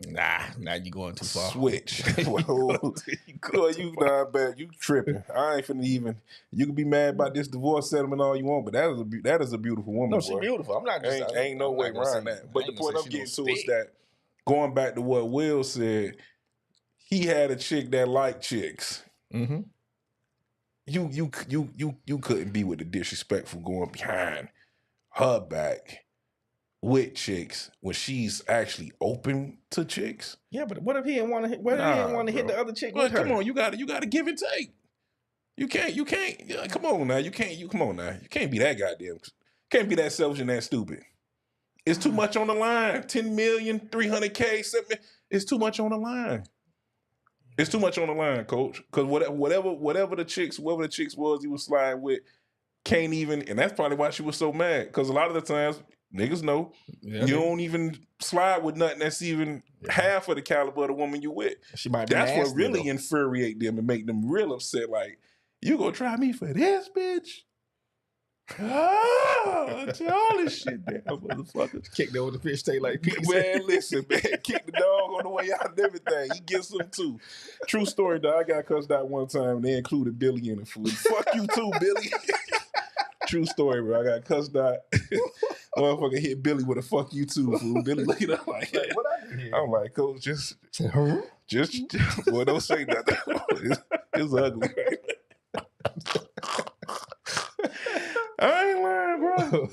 Nah, now you going too far. Switch. Boy, you not bad. You tripping. I ain't finna even. You can be mad about this divorce settlement all you want, but that is a beautiful woman. No, she beautiful. I'm not just. Ain't no way around that. But the point I'm getting to is that going back to what Will said, he had a chick that liked chicks. Mm-hmm. You couldn't be with the disrespectful going behind her back with chicks when she's actually open to chicks. Yeah, but what if he didn't want to? What if he didn't want to hit the other chick with her? Come on, you got to give and take. You can't. Come on now, you can't be that goddamn. Can't be that selfish and that stupid. It's too much on the line. 10 million, 300K, 7 million. It's too much on the line. It's too much on the line, coach. Because whatever the chicks was he was sliding with, can't even, and that's probably why she was so mad. Because a lot of the times, niggas know you don't even slide with nothing that's even half of the caliber of the woman you with. She might be That's nasty, what really though. infuriate them and make them real upset. Like, you gonna try me for this, bitch? Oh, all this shit down, motherfucker. Kicked over the fish tank like pizza. Man, listen, man. Kick the dog on the way out and everything. He gets them too. True story, dog. I got cussed out one time and they included Billy in the food. Fuck you too, Billy. True story, bro. I got cussed out. Motherfucker hit Billy with a fuck you too, fool. Billy looking up like, what I did? I'm like, coach, just, boy, don't say nothing. It's ugly. I ain't lying, bro.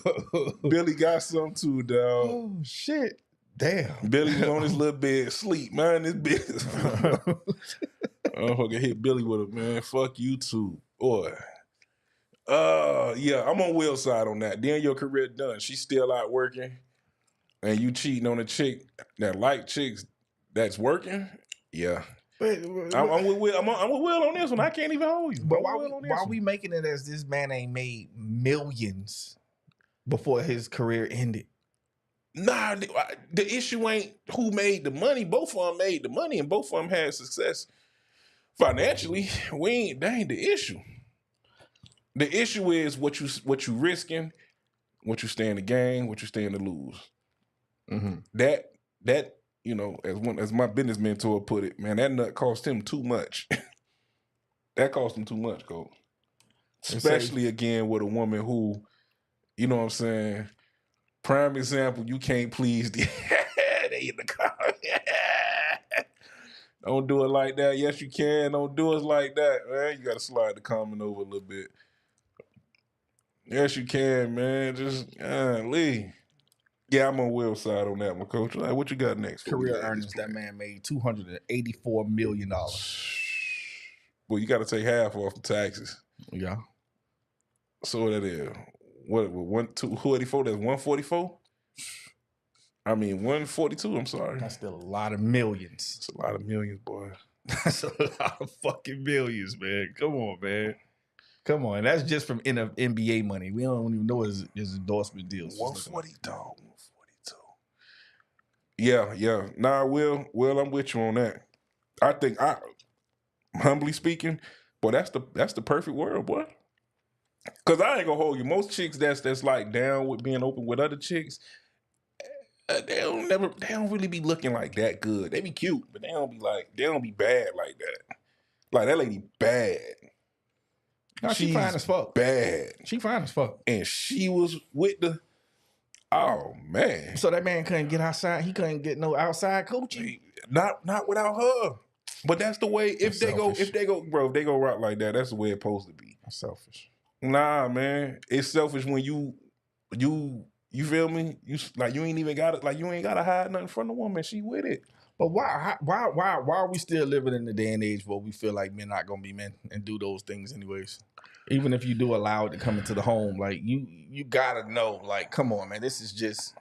Billy got some too, dog. Oh shit! Damn. Billy was on his little bed, sleep, mind his business. Motherfucker hit Billy with a man. Fuck you too, boy. Yeah, I'm on Will's side on that. Then your career done. She's still out working, and you cheating on a chick that like chicks that's working. Yeah. I'm with Will. I'm with Will on this one. I can't even hold you. But why we making it as this man ain't made millions before his career ended? Nah, the issue ain't who made the money. Both of them made the money, and both of them had success financially. That ain't the issue. The issue is what you risking, what you stand to gain, what you stand to lose. Mm-hmm. That. You know, as my business mentor put it, man, that nut cost him too much. That cost him too much, coach. Especially again with a woman who, you know what I'm saying, prime example, you can't please the they in the car. Don't do it like that. Yes, you can. Don't do it like that, man. You gotta slide the comment over a little bit. Yes, you can, man. Just Lee. Yeah, I'm on Will's side on that one, coach. Like, what you got next? Career earnings, that man made $284 million. Well, you got to take half off the taxes. Yeah. So what that is? What 284? That's 144. I mean 142. I'm sorry. That's still a lot of millions. It's a lot of millions, boy. That's a lot of fucking millions, man. Come on, man. Come on. That's just from NBA money. We don't even know his endorsement deals. 140, dog. 142. Yeah. Nah, Will, I'm with you on that. I think humbly speaking, boy, that's the perfect world, boy. Cause I ain't gonna hold you. Most chicks that's like down with being open with other chicks, they don't really be looking like that good. They be cute, but they don't be bad like that. Like that lady bad. No, she fine as fuck. Bad. She fine as fuck. And she was with the, oh man. So that man couldn't get outside. He couldn't get no outside coaching. Not without her. But that's the way. If they go, bro, if they go rock like that, that's the way it's supposed to be. That's selfish. Nah, man. It's selfish when you feel me? You ain't even got it. Like you ain't gotta hide nothing from the woman. She with it. But why are we still living in the day and age where we feel like men not gonna be men and do those things anyways? Even if you do allow it to come into the home, like you gotta know, like, come on, man, this is just.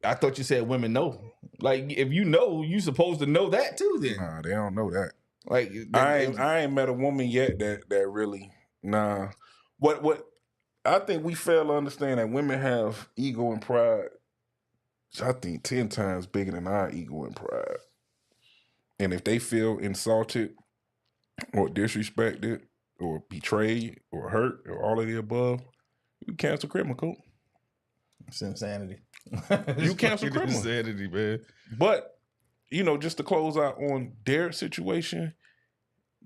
I thought you said women know. Like, if you know, you supposed to know that too. Then Nah, they don't know that. Like, I ain't met a woman yet that really nah. What I think we fail to understand that women have ego and pride. I think 10 times bigger than our ego and pride. And if they feel insulted or disrespected or betrayed or hurt or all of the above, you cancel criminal. It's insanity. You cancel criminal. Insanity, man. But, just to close out on their situation,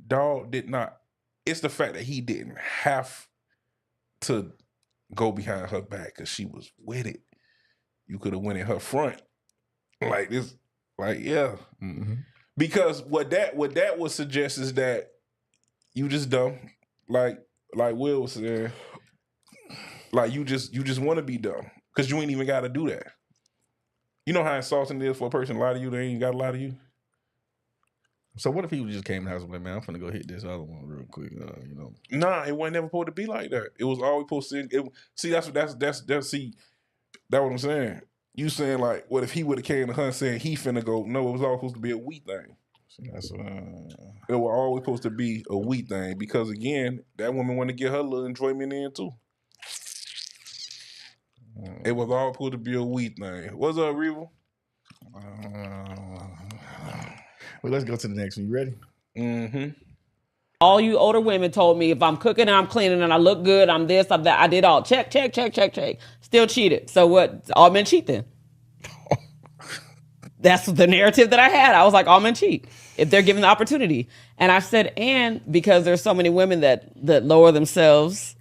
dog did not. It's the fact that he didn't have to go behind her back because she was with it. You could have went in her front Like this, like yeah. Mm-hmm. Because what that would suggest is that you just dumb. Like Will was saying, like you just want to be dumb because you ain't even got to do that. You know how insulting it is for a person to lie to you, they ain't got to lie to you. So what if he just came to the house and like, man, I'm finna go hit this other one real quick, you know? Nah, it wasn't never supposed to be like that. It was always supposed to. See, that's what I'm saying. You saying like, what if he would have came to her and saying he finna go? No, it was always supposed to be a we thing. See, that's It was always supposed to be a we thing because again, that woman wanted to get her little enjoyment in too. It was all supposed to be a we thing. What's up, Revo? Well, let's go to the next one. You ready? Mm-hmm. All you older women told me if I'm cooking and I'm cleaning and I look good, I'm this, I'm that. I did all. Check. Still cheated. So what? All men cheat then. That's the narrative that I had. I was like, all men cheat if they're given the opportunity. And I said, and because there's so many women that lower themselves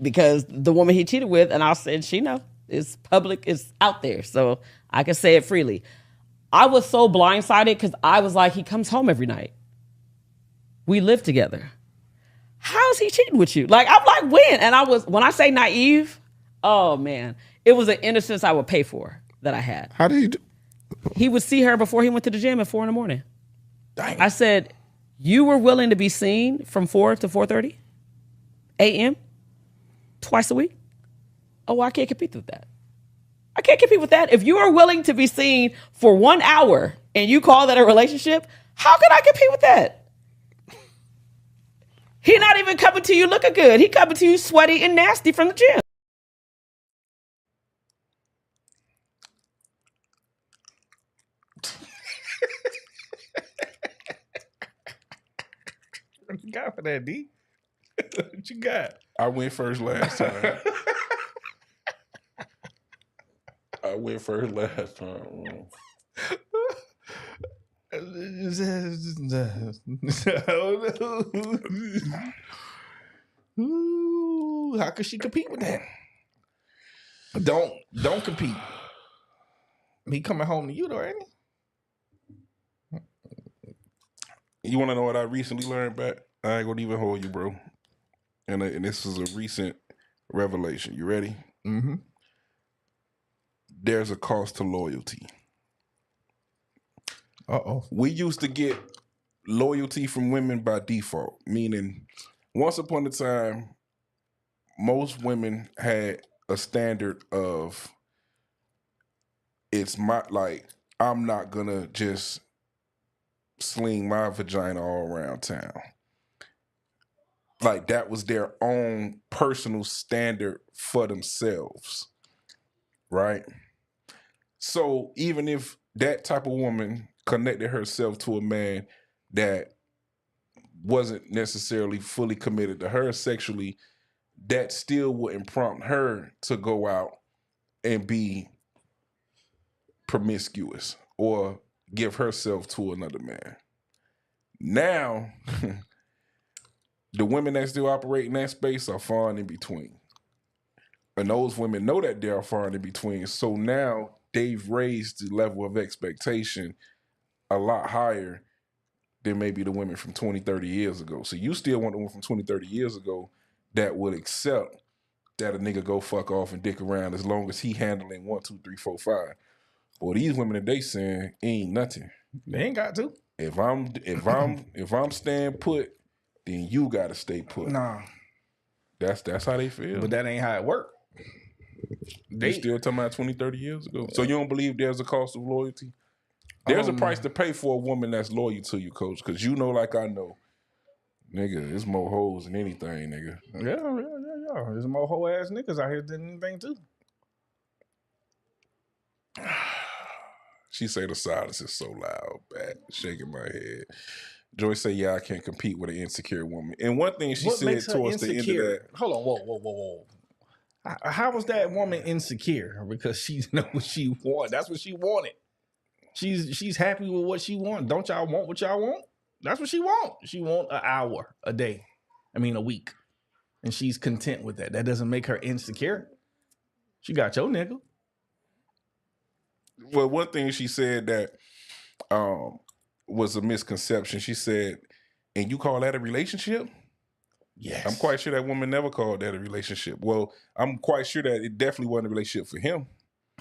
because the woman he cheated with, and I said, she know. It's public, it's out there. So I can say it freely. I was so blindsided because I was like, he comes home every night. We live together. How is he cheating with you? Like, I'm like, when? And when I say naive, oh man, it was an innocence I would pay for that I had. How did he do? He would see her before he went to the gym at 4 a.m. Dang. I said, you were willing to be seen from 4 to 4:30 a.m. twice a week? Oh, I can't compete with that. I can't compete with that. If you are willing to be seen for 1 hour and you call that a relationship, how can I compete with that? He not even coming to you looking good. He coming to you sweaty and nasty from the gym. What you got for that, D? What you got? I went first last time. Ooh, how could she compete with that? Don't compete. He coming home to you though, ain't he? You want to know what I recently learned back? I ain't gonna even hold you, bro. And this is a recent revelation. You ready? Mm-hmm. There's a cost to loyalty. Uh-oh. We used to get loyalty from women by default, meaning once upon a time, most women had a standard of it's my, like, I'm not gonna just sling my vagina all around town. Like that was their own personal standard for themselves, right? So even if that type of woman connected herself to a man that wasn't necessarily fully committed to her sexually, that still wouldn't prompt her to go out and be promiscuous or give herself to another man. Now, the women that still operate in that space are far and in between. And those women know that they are far and in between. So now they've raised the level of expectation a lot higher than maybe the women from 20, 30 years ago. So you still want the woman from 20, 30 years ago that would accept that a nigga go fuck off and dick around as long as he handling 1, 2, 3, 4, 5. Well, these women that they saying ain't nothing. They ain't got to. If I'm staying put, then you gotta stay put. Nah. That's how they feel. But that ain't how it work. They still talking about 20, 30 years ago. So you don't believe there's a cost of loyalty? There's a price to pay for a woman that's loyal to you, coach, because you know, like I know, nigga, there's more hoes than anything, nigga. Yeah. There's more hoe ass niggas out here than anything too. She say the silence is so loud, back shaking my head. Joy say, yeah, I can't compete with an insecure woman. And one thing she said towards the end of that. Hold on, whoa. How was that woman insecure? Because she know what she want. That's what she wanted. She's happy with what she want. Don't y'all want what y'all want? That's what she want. She want an hour a day. A week. And she's content with that. That doesn't make her insecure. She got your nigga. Well, one thing she said that was a misconception. She said, "And you call that a relationship?" Yes. I'm quite sure that woman never called that a relationship. Well, I'm quite sure that it definitely wasn't a relationship for him.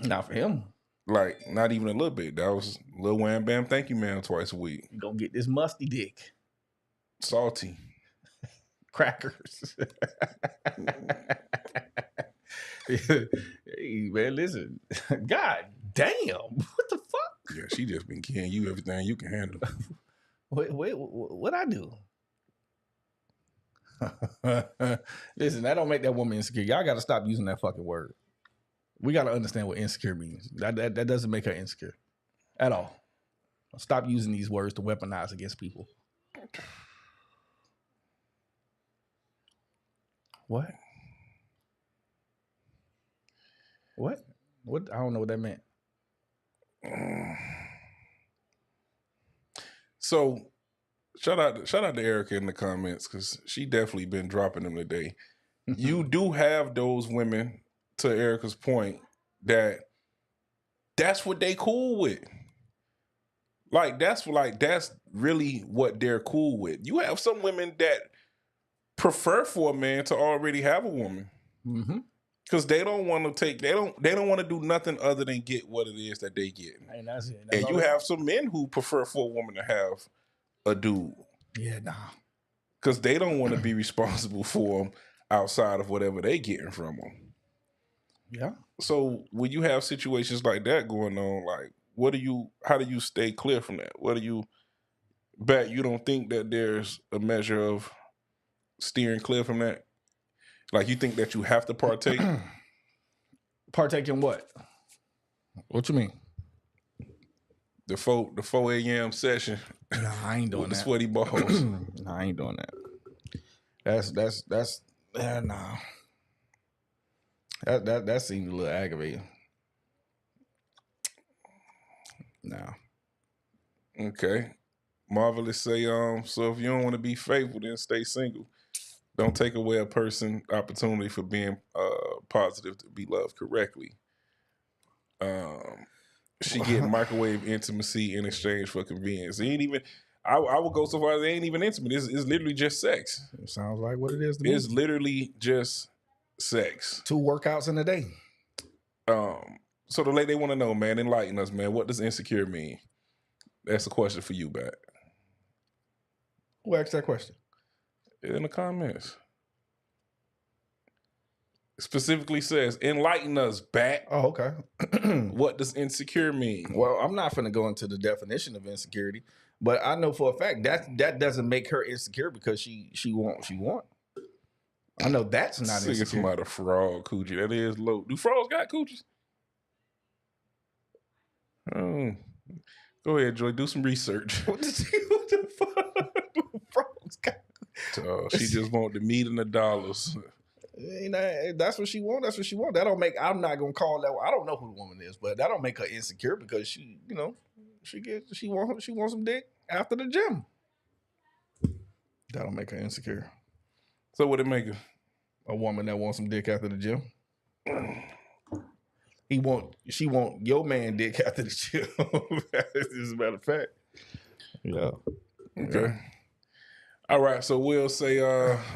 Not for him. Like, not even a little bit. That was Lil Wham Bam Thank You Man twice a week. You gonna get this musty dick. Salty. Crackers. Hey, man, listen. God damn. What the fuck? Yeah, she just been giving you everything you can handle. Wait, what I do? Listen, that don't make that woman insecure. Y'all got to stop using that fucking word. We got to understand what insecure means. That doesn't make her insecure at all. Stop using these words to weaponize against people. What? What? I don't know what that meant. So, shout out to Erica in the comments because she definitely been dropping them today. You do have those women, to Erica's point, that's what they cool with. That's really what they're cool with. You have some women that prefer for a man to already have a woman. Mm-hmm. Because they don't want to they don't want to do nothing other than get what it is that they get. And that's it. And you have some men who prefer for a woman to have a dude. Yeah, nah. Because they don't want to be responsible for them outside of whatever they getting from them. Yeah. So when you have situations like that going on, like how do you stay clear from that? You don't think that there's a measure of steering clear from that? Like, you think that you have to partake? Partake in what? What you mean? The 4 a.m. session. Nah, I ain't doing with the that. sweaty balls. Nah, I ain't doing that. Nah. That seems a little aggravating. Nah. Okay. Marvelous say, so if you don't want to be faithful, then stay single. Don't take away a person's opportunity for being positive to be loved correctly. She getting microwave intimacy in exchange for convenience. It ain't even. I would go so far as it ain't even intimate. It's literally just sex. It sounds like what it is to me. It's literally just sex. 2 workouts in a day. So the lady, they want to know, man, enlighten us, man. What does insecure mean? That's a question for you, Bat. Who asked that question? In the comments. Specifically says, enlighten us, Bat. Oh, okay. What does insecure mean? Well, I'm not finna go into the definition of insecurity, but I know for a fact that doesn't make her insecure because she want. I know that's not insecure. insecure. Somebody a frog coochie. That is low. Do frogs got coochies? Oh. Go ahead, Joy. Do some research. What the fuck? Frogs got. She just want the meat and the dollars. You know, that's what she want. That's what she want. That don't make. I'm not gonna call that. I don't know who the woman is, but that don't make her insecure because she wants some dick after the gym. That don't make her insecure. So what it make her? A woman that wants some dick after the gym. She want your man dick after the gym. As a matter of fact. Yeah. Okay. Yeah. All right. So we'll say,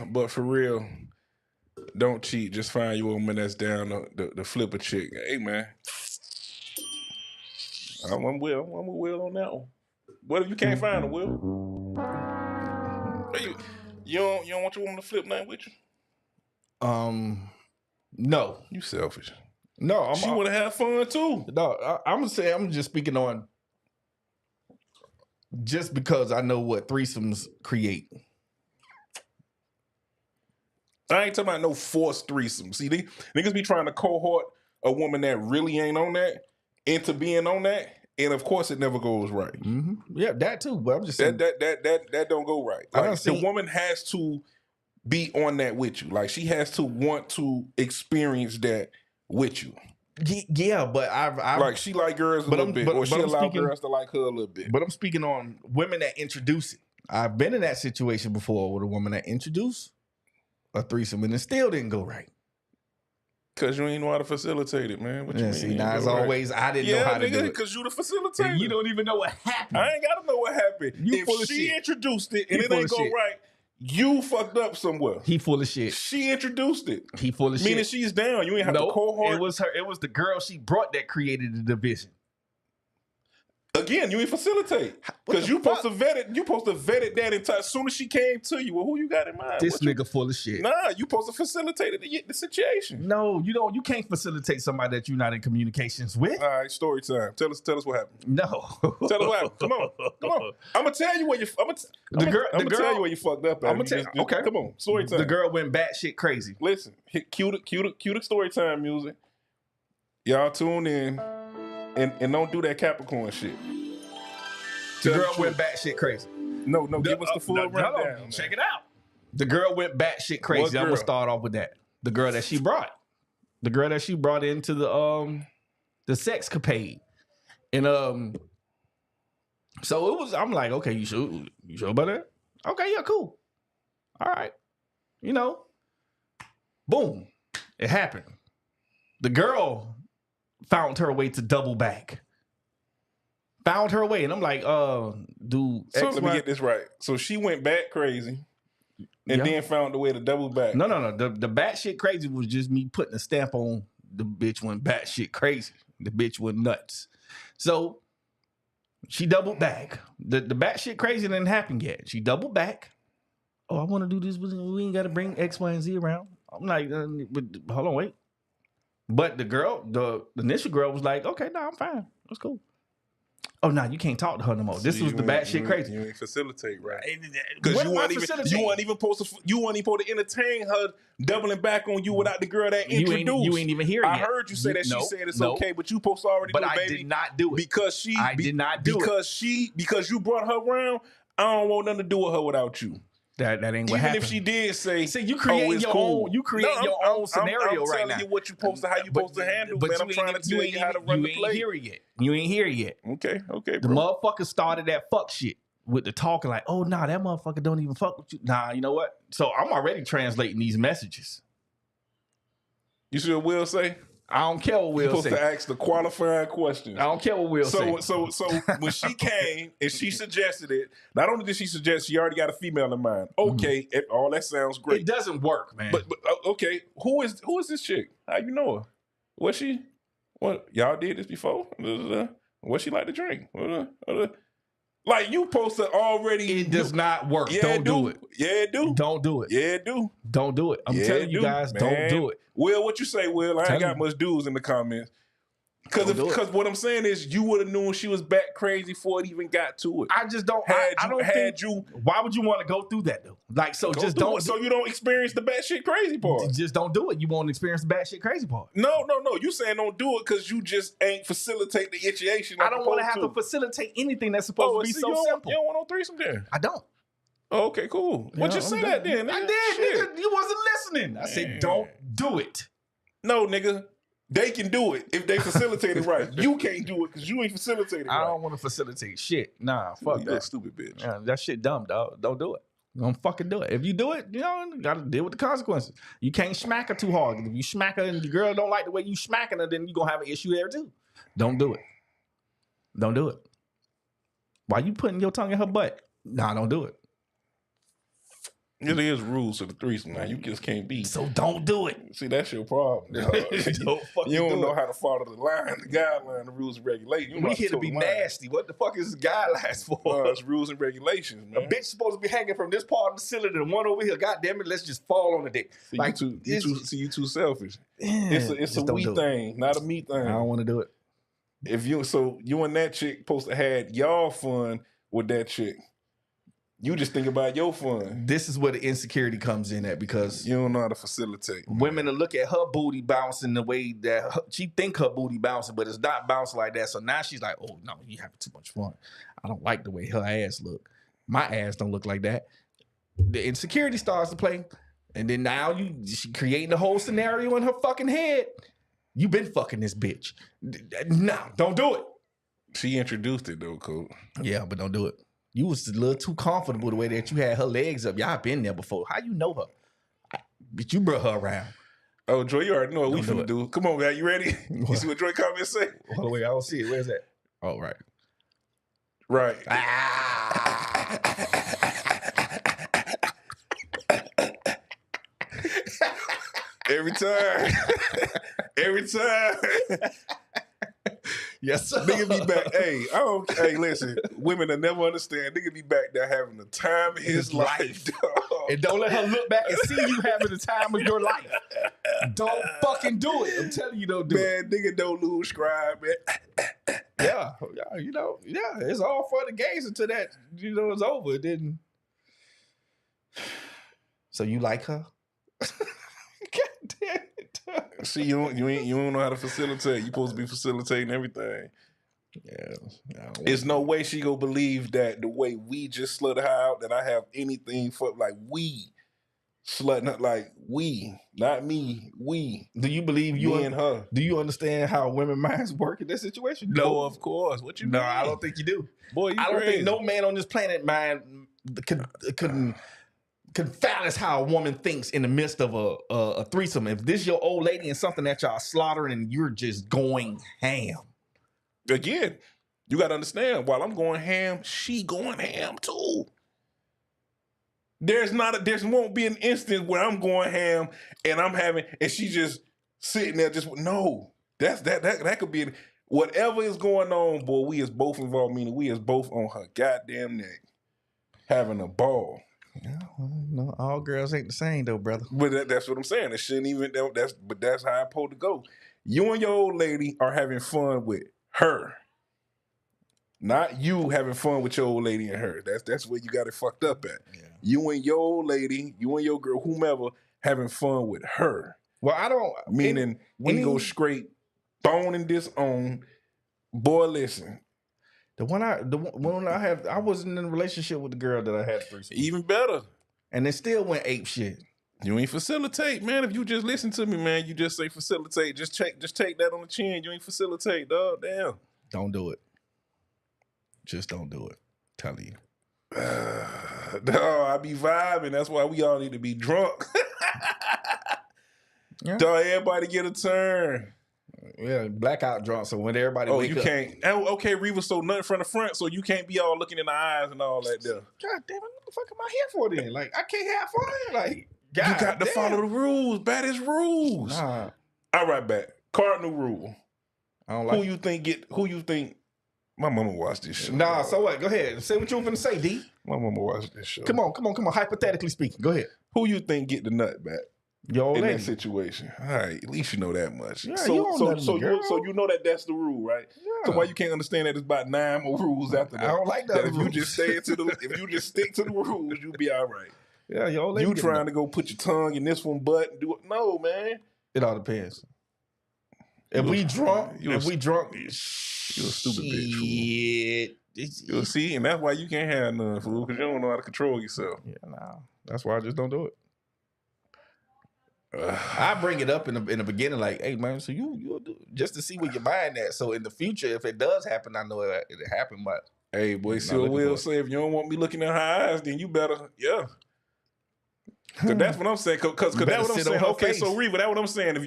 but for real, don't cheat. Just find your woman that's down the flip a chick. Hey man, I'm with Will on that one. What if you can't find a Will? You don't want your woman to flip nothing with you? No. You selfish. No, she want to have fun too. No, I'm just speaking on just because I know what threesomes create. I ain't talking about no forced threesomes. See, niggas be trying to cohort a woman that really ain't on that into being on that, and of course it never goes right. Mm-hmm. Yeah, that too. But I'm just saying that don't go right. Like, the woman has to be on that with you. Like, she has to want to experience that with you. Yeah, but I've like, she like girls a little bit, or she allow girls to like her a little bit. But I'm speaking on women that introduce it. I've been in that situation before with a woman that introduced a threesome and it still didn't go right. Cause you ain't know how to facilitate it, man. What you Yeah, mean? see, now it's always I didn't know how to do it. Cause you the facilitator. And you don't even know what happened. I ain't gotta know what happened. You full If of she shit. introduced it and He it full ain't of go shit. right, you fucked up somewhere. He full of shit. She introduced it. He full of Meaning shit. she's down. You ain't have to No, cohort. it was her. It was the girl she brought that created the division. Again, you ain't facilitate. Because you supposed to vet it. You supposed to vet it that entire. As soon as she came to you, well, who you got in mind? This What you- nigga full of shit. Nah, you supposed to facilitate the situation. No, you don't. You can't facilitate somebody that you're not in communications with. All right, story time. Tell us what happened. No. Tell us what happened. Come on. I'm gonna tell you where you. I'm gonna tell you where you fucked up. I'm gonna tell you. Okay, Come on, story time. The girl went batshit crazy. Listen, cue the story time music. Y'all tune in and don't do that Capricorn shit. The girl went batshit crazy. No, give us the full rundown. No, check it out. The girl went batshit crazy. What I'm girl? gonna start off with that. The girl that she brought. The girl that she brought into the sexcapade. And so it was, I'm like, okay, you sure about that? Okay, yeah, cool. All right. You know, boom. It happened. The girl found her way to double back. Found her way. And I'm like, dude. So let me get this right. So she went back crazy and then found a way to double back. No. The batshit crazy was just me putting a stamp on the bitch went batshit crazy. The bitch went nuts. So she doubled back. The batshit crazy didn't happen yet. She doubled back. Oh, I want to do this. We ain't got to bring X, Y, and Z around. I'm like, hold on, wait. But the girl, the initial girl was like, okay, no, I'm fine. That's cool. Oh, no, you can't talk to her no more. This was the batshit crazy. You ain't facilitate right. Because you weren't even supposed to entertain her doubling back on you without the girl that introduced. You ain't even hear it I yet. heard you say that she said it's okay, but you supposed to already do it, baby. But I did not do it. Because I did not do it. Because you brought her around, I don't want nothing to do with her without you. That ain't what Even happened. if she did say, see, you create your own. You create your own scenario I'm right telling now. you what you supposed to, how you supposed to handle. But man, I'm trying to tell you how to run the play. You ain't here yet. Okay, The bro. motherfucker started that fuck shit with the talking like, oh, nah, that motherfucker don't even fuck with you. Nah, you know what? So I'm already translating these messages. You see what Will say? I don't care what You're Will supposed say. to ask the qualifying questions. I don't care what Will say. So when she came and she suggested it, not only did she suggest, she already got a female in mind. Okay, all that sounds great. It doesn't work, man. But okay, who is this chick? How you know her? Was she? What y'all did this before? What she like to drink? Like you supposed to already. It does not work. Yeah, Don't do it. Yeah, it do. Don't do it. Yeah, it do. Don't do it. I'm Yeah, telling it you do, guys, man. don't do it. Will, what you say, Will? I Tell ain't got me. much dudes in the comments. Because Don't do it. what I'm saying is you would have known she was back crazy before it even got to it. I just don't. I don't think. Why would you want to go through that though? Like, so just don't. So you don't experience the batshit crazy part. Just don't do it. You won't experience the batshit crazy part. No. You saying don't do it because you just ain't facilitate the initiation. I don't want to have to facilitate anything that's supposed to be so simple. You don't want no threesome then? I don't. Oh, okay, cool. Well, just say that then. I nigga. did, Shit. nigga. You wasn't listening. I said, don't do it. No, nigga. They can do it if they facilitate it right. You can't do it because you ain't facilitated right. I don't want to facilitate shit. Nah, fuck You that. stupid bitch. Yeah, that shit dumb, dog. Don't do it. Don't fucking do it. If you do it, you gotta deal with the consequences. You can't smack her too hard. If you smack her and the girl don't like the way you smacking her, then you gonna have an issue there too. Don't do it. Don't do it. Why you putting your tongue in her butt? Nah, don't do it. There is rules to the threesome now. You just can't be. So don't do it. See, that's your problem. Don't fucking You don't do know it. how to follow the line, the guideline, the rules and regulations. You know We how here to toe be the line. nasty. What the fuck is guidelines for? It's rules and regulations, A man. bitch supposed to be hanging from this part of the ceiling to the one over here. God damn it, let's just fall on the dick. See, Like, you too selfish. Yeah, It's a just don't we do it. thing, not a me thing. I don't want to do it. If you and that chick supposed to had y'all fun with that chick. You just think about your fun. This is where the insecurity comes in at because You don't know how to facilitate. women will look at her booty bouncing the way that she think her booty bouncing, but it's not bouncing like that. So now she's like, oh no, you having too much fun. I don't like the way her ass look. My ass don't look like that. The insecurity starts to play. And then now she creating the whole scenario in her fucking head. You been fucking this bitch. No, don't do it. She introduced it though, Coach. Yeah, but don't do it. You was a little too comfortable the way that you had her legs up. Y'all been there before. How you know her? But you brought her around. Oh, Joy, you already know what we Don't do finna it. do. Come on, man. You ready? You see what Joy comment say? Hold on, wait, I don't see it. Where's that? Oh, right. Right. Every time. Every time. Yes, sir. Nigga be back. Hey, listen. Women that never understand. Nigga be back there having the time of his life. Dog. And don't let her look back and see you having the time of your life. Don't fucking do it. I'm telling you, don't do it. Man, nigga don't lose scribe, man. Yeah, you know, it's all for the games until that, it's over. It didn't. So you like her? God damn it. See, you don't know how to facilitate. You supposed to be facilitating everything. Yeah. There's no way she gonna believe that the way we just slut her out, that I have anything for, like, we slutting her, like, we, not me, we. Do you believe you me and her? Do you understand how women minds work in this situation? No, of course. What you mean? No, I don't think you do. Boy, you I don't crazy. think no man on this planet mind can fathom how a woman thinks in the midst of a threesome. If this your old lady and something that y'all slaughtering and you're just going ham. Again, you got to understand, while I'm going ham, she going ham too. There won't be an instance where I'm going ham and she just sitting there no. That could be whatever is going on, boy, we is both involved, meaning we is both on her goddamn neck having a ball. Yeah, well, no, all girls ain't the same though, brother. But that's what I'm saying. It shouldn't even, but that's how it's supposed to go. You and your old lady are having fun with her. Not you having fun with your old lady and her. That's where you got it fucked up at. Yeah. You and your old lady, you and your girl, whomever, having fun with her. Well, I don't. Meaning we go straight bone and disown. Boy, listen. The one I wasn't in a relationship with the girl that I had first. Even better. And it still went ape shit. You ain't facilitate, man. If you just listen to me, man, you just say facilitate. Just take that on the chin. You ain't facilitate, dog. Damn. Don't do it. Just don't do it. Telling you. I be vibing. That's why we all need to be drunk. Yeah. Dog, everybody get a turn. Yeah, blackout drunk. So when everybody wake you up. can't. Okay, Reva, so nothing from the front, so you can't be all looking in the eyes and all that there. God damn it, what the fuck am I here for then? Like, I can't have fun. Like, God, you got to follow the rules. Bad as rules. Nah. All right, back. Cardinal rule. I don't like Who you think my mama watched this show? Nah, so what? Go ahead. Say what you were finna say, D. My mama watched this show. Come on. Hypothetically speaking. Go ahead. Who you think get the nut back? Your old in lady. that situation. All right, at least you know that much. Yeah, so you know that's the rule, right? Yeah. So why you can't understand that there's about 9 more rules after that? I don't like that. If you just if you just stick to the rules, you'll be all right. Yeah, your old lady. You trying to go put your tongue in this one butt and do it? No, man. It all depends. If we drunk, you're a stupid bitch. You'll see, and that's why you can't have none, fool, because you don't know how to control yourself. Yeah, nah. That's why I just don't do it. I bring it up in the beginning, like, hey man, so you'll do it, just to see where your mind at. So in the future, if it does happen, I know it happened. But hey, boy, see what Will say. If you don't want me looking in her eyes, then you better, Cause that's what I'm saying. Cause that's what I'm saying. Okay, so Reva, that's what I'm saying.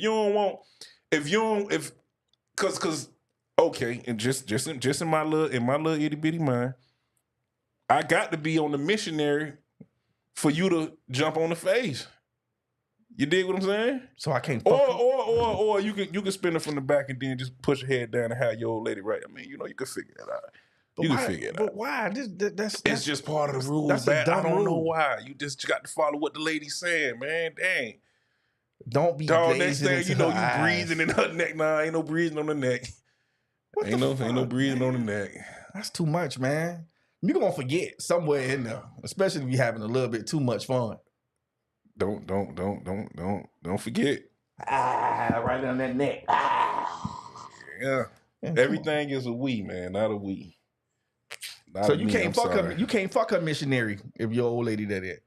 Okay, and just in my little itty bitty mind, I got to be on the missionary for you to jump on the face. You dig what I'm saying? So I can't. Or you can spin it from the back and then just push your head down and have your old lady right. I mean, you can figure that out. But why? It's just part of the rules. I don't know why. You just got to follow what the lady's saying, man. Dang. Don't be next thing you know, you breathing in her neck. Nah, ain't no breathing on the neck. Ain't no breathing on the neck. That's too much, man. You're gonna forget somewhere in there, especially if you're having a little bit too much fun. Don't forget. Right on that neck. Yeah. Everything is a we, man, not a we. So you can't fuck her. You can't fuck her missionary if your old lady that is.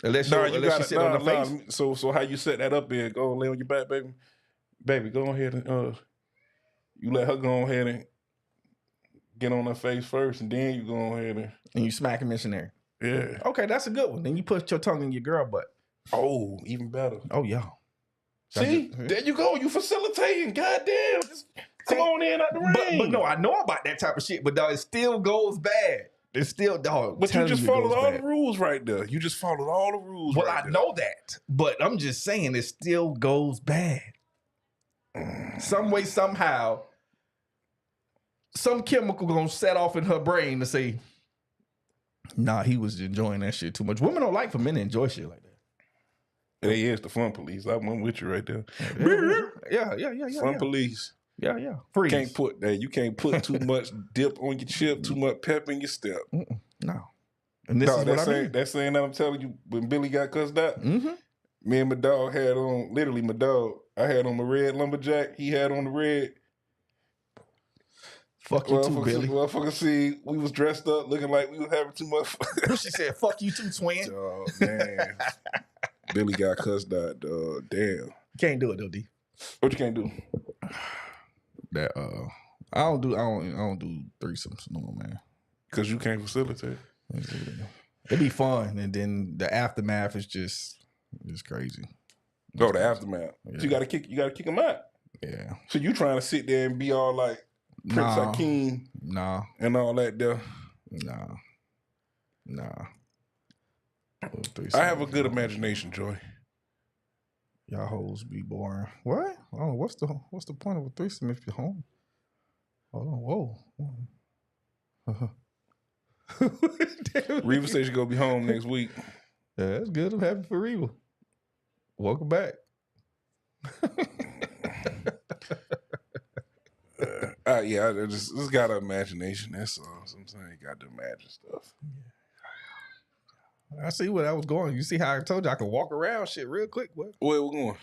Unless you sit on the face. So how you set that up there? Go lay on your back, baby. Baby, go ahead and you let her go ahead and get on her face first, and then you go ahead and you smack a missionary. Yeah. Okay, that's a good one. Then you put your tongue in your girl butt. Oh, even better. Oh yeah. See, there you go. You facilitating. Goddamn. Just come on in out the rain. But no, I know about that type of shit, but dog, it still goes bad. It's still, dog. But you just followed all bad. the rules right there. You just followed all the rules Well, right I there. know that, but I'm just saying it still goes bad. Some way, somehow, some chemical gonna set off in her brain to say, nah, he was enjoying that shit too much. Women don't like for men to enjoy shit like that. They is the fun police. I'm with you right there. Yeah. Fun police. Yeah. Freeze. You can't put too much dip on your chip, too much pep in your step. No. And this is what I mean. That saying that I'm telling you, when Billy got cussed out, Mm-hmm. me and my dog had on, literally my dog, I had on my red lumberjack, he had on the red. Fuck you too, Billy. Motherfucker, see, we was dressed up looking like we was having too much fun. She said, fuck you too, twin. Oh, man. Billy got cussed out, dog. Damn. Can't do it though, D. What you can't do? That I don't do threesomes no more, man. Because you can't facilitate. It'd be fun, and then the aftermath is just crazy. Oh, the aftermath. Yeah. So you gotta kick him out. Yeah. So you trying to sit there and be all like Prince Hakeem Nah. and all that there. Nah. I have a good imagination, Joy. Y'all hoes be boring. What? Oh, what's the point of a threesome if you're home? Hold on, whoa. Reva says she's gonna be home next week. Yeah, that's good. I'm happy for Reva. Welcome back. Yeah, I just got an imagination. That's all. Sometimes you got to imagine stuff. I see where that was going. You see how I told you I can walk around shit real quick. What? Where we going?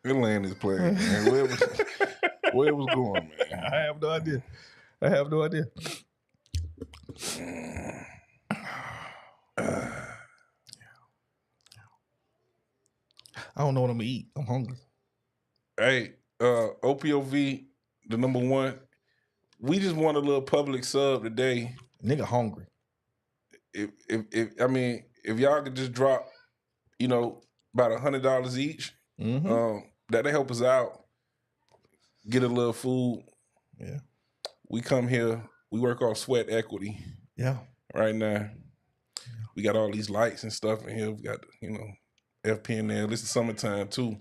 The land is playing, man. Where it was going, man? I have no idea. I don't know what I'm gonna eat. I'm hungry. Hey, OPOV, the number one. We just want a little public sub today. Nigga hungry. If y'all could just drop, about $100 each, that'll help us out. Get a little food. Yeah. We come here. We work off sweat equity. Yeah. Right now, we got all these lights and stuff in here. We got FPNL. This is summertime too.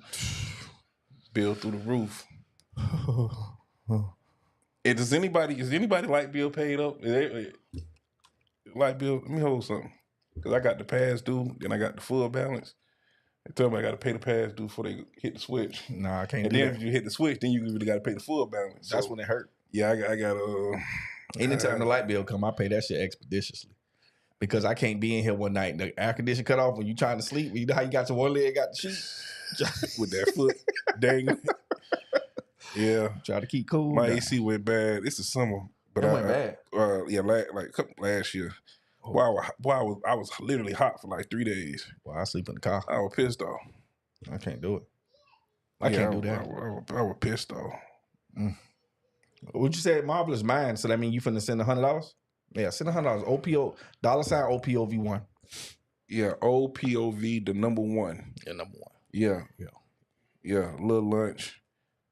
Bill through the roof. And is anybody light bill paid up? Light bill, let me hold something. Because I got the pass due, then I got the full balance. They tell me I got to pay the pass due before they hit the switch. Nah, I can't and do then that. if you hit the switch, then you really got to pay the full balance. That's when it hurt. Yeah, I got anytime the light bill come, I pay that shit expeditiously. Because I can't be in here one night and the air conditioner cut off when you trying to sleep. You know how you got your one leg, got the sheet? with that foot dangling. Yeah. Try to keep cool. My AC went bad. It's the summer. But it went bad. Last year. Wow, I was literally hot for like 3 days. Well, I sleep in the car. I was pissed off. I can't do it. I can't do that. I was pissed off. What you said, Marvelous Mind. So that mean you finna send $100? Yeah, send $100. OPO, $OPOV1. Yeah, OPOV, the number one. Yeah, number one. Yeah. Yeah, a little lunch.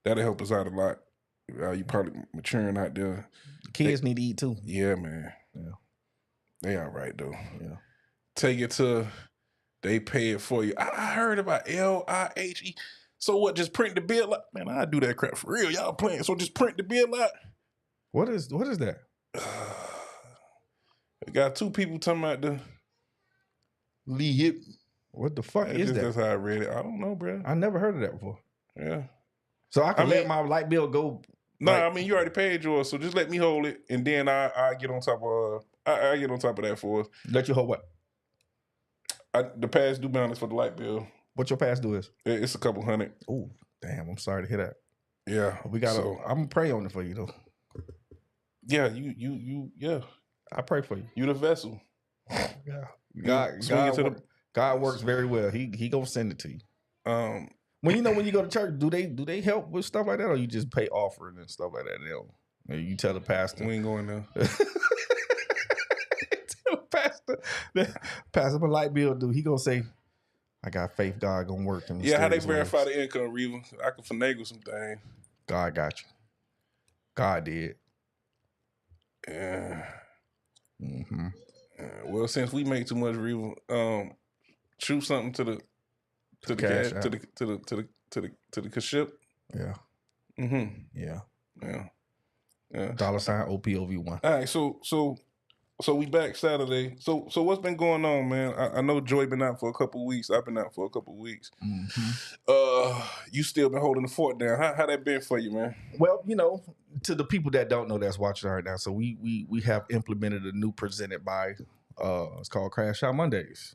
That'll help us out a lot. You probably maturing out there. Kids need to eat too. Yeah, man. Yeah. They all right though. Yeah. Take it to, they pay it for you. I heard about LIHE. So what, just print the bill out? Man, I do that crap for real. Y'all playing. So just print the bill out. What is that? I got two people talking about the Lee Hip. What the fuck is that? That's how I read it. I don't know, bro. I never heard of that before. Yeah. So I can let my light bill go. No, I mean you already paid yours, so just let me hold it, and then I get on top of I get on top of that for us. Let you hold what? The past due balance for the light bill. What your past due is? It's a couple hundred. Oh, damn! I'm sorry to hear that. Yeah, we got. I'm gonna pray on it for you though. Yeah, you. Yeah, I pray for you. You the vessel. Yeah, God works very well. He gonna send it to you. When you go to church, do they help with stuff like that, or you just pay offering and stuff like that? You tell the pastor. We ain't going there. Tell the pastor, my light bill due. He gonna say, I got faith God gonna work in Yeah, how they mysterious verify ways. the income, Reva? I can finagle some things. God got you. God did. Yeah. Mm-hmm. Well, since we make too much, Reva, shoot something to the Cash cash out. to the ship. Yeah. Mm-hmm. Yeah. Yeah. Yeah. $ OPOV1. All right, so we back Saturday. So what's been going on, man? I know Joy been out for a couple weeks. I've been out for a couple weeks. Mm-hmm. You still been holding the fort down. How that been for you, man? Well, to the people that don't know that's watching right now, so we have implemented a new presented by it's called Crash Out Mondays.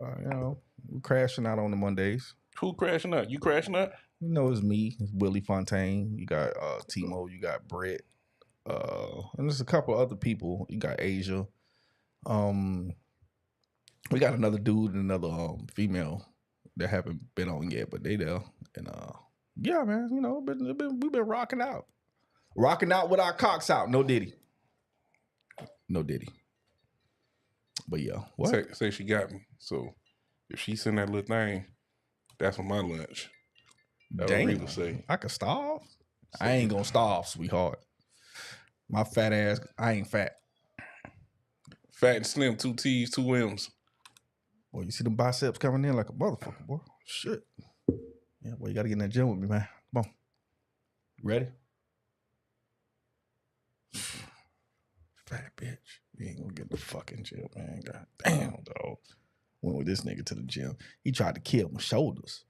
We're crashing out on the Mondays. Who crashing out? You crashing out? It's me, it's Willie Fontaine. You got Timo, you got Brett, and there's a couple other people. You got Asia. We got another dude and another female that haven't been on yet, but they there. And yeah, man, we've been rocking out with our cocks out. No Diddy. But yeah, what? Say she got me. So if she send that little thing, that's for my lunch. That's what Reva say. I could starve. I ain't gonna starve, sweetheart. My fat ass, I ain't fat. Fat and slim, 2 T's, 2 M's. Boy, you see them biceps coming in like a motherfucker, boy. Shit. Yeah, boy, you gotta get in that gym with me, man. Come on. Ready? Fat bitch. You ain't gonna get in the fucking gym, man. God damn, dog. Went with this nigga to the gym. He tried to kill my shoulders.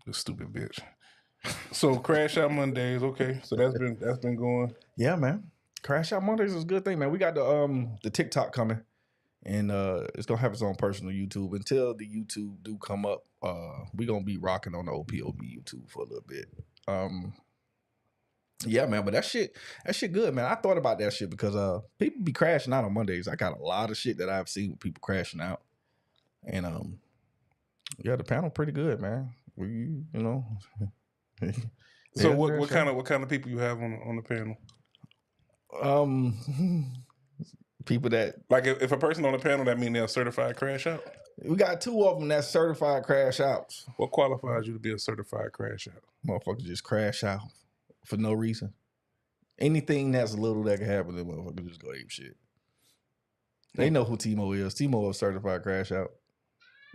The stupid bitch. So Crash Out Mondays, okay. So that's been going. Yeah, man. Crash Out Mondays is a good thing, man. We got the TikTok coming. And it's gonna have its own personal YouTube. Until the YouTube do come up, we gonna be rocking on the OPOB YouTube for a little bit. Yeah, man, but that shit good, man. I thought about that shit because people be crashing out on Mondays. I got a lot of shit that I've seen with people crashing out. And yeah, the panel pretty good, man. So what kind of people you have on the panel? People that like if a person on the panel, that mean they're a certified crash out. We got 2 of them that's certified crash outs. What qualifies you to be a certified crash out? Motherfuckers just crash out for no reason. Anything that's little that can happen, then motherfuckers just go ape shit. They know who Timo is. Timo is certified crash out.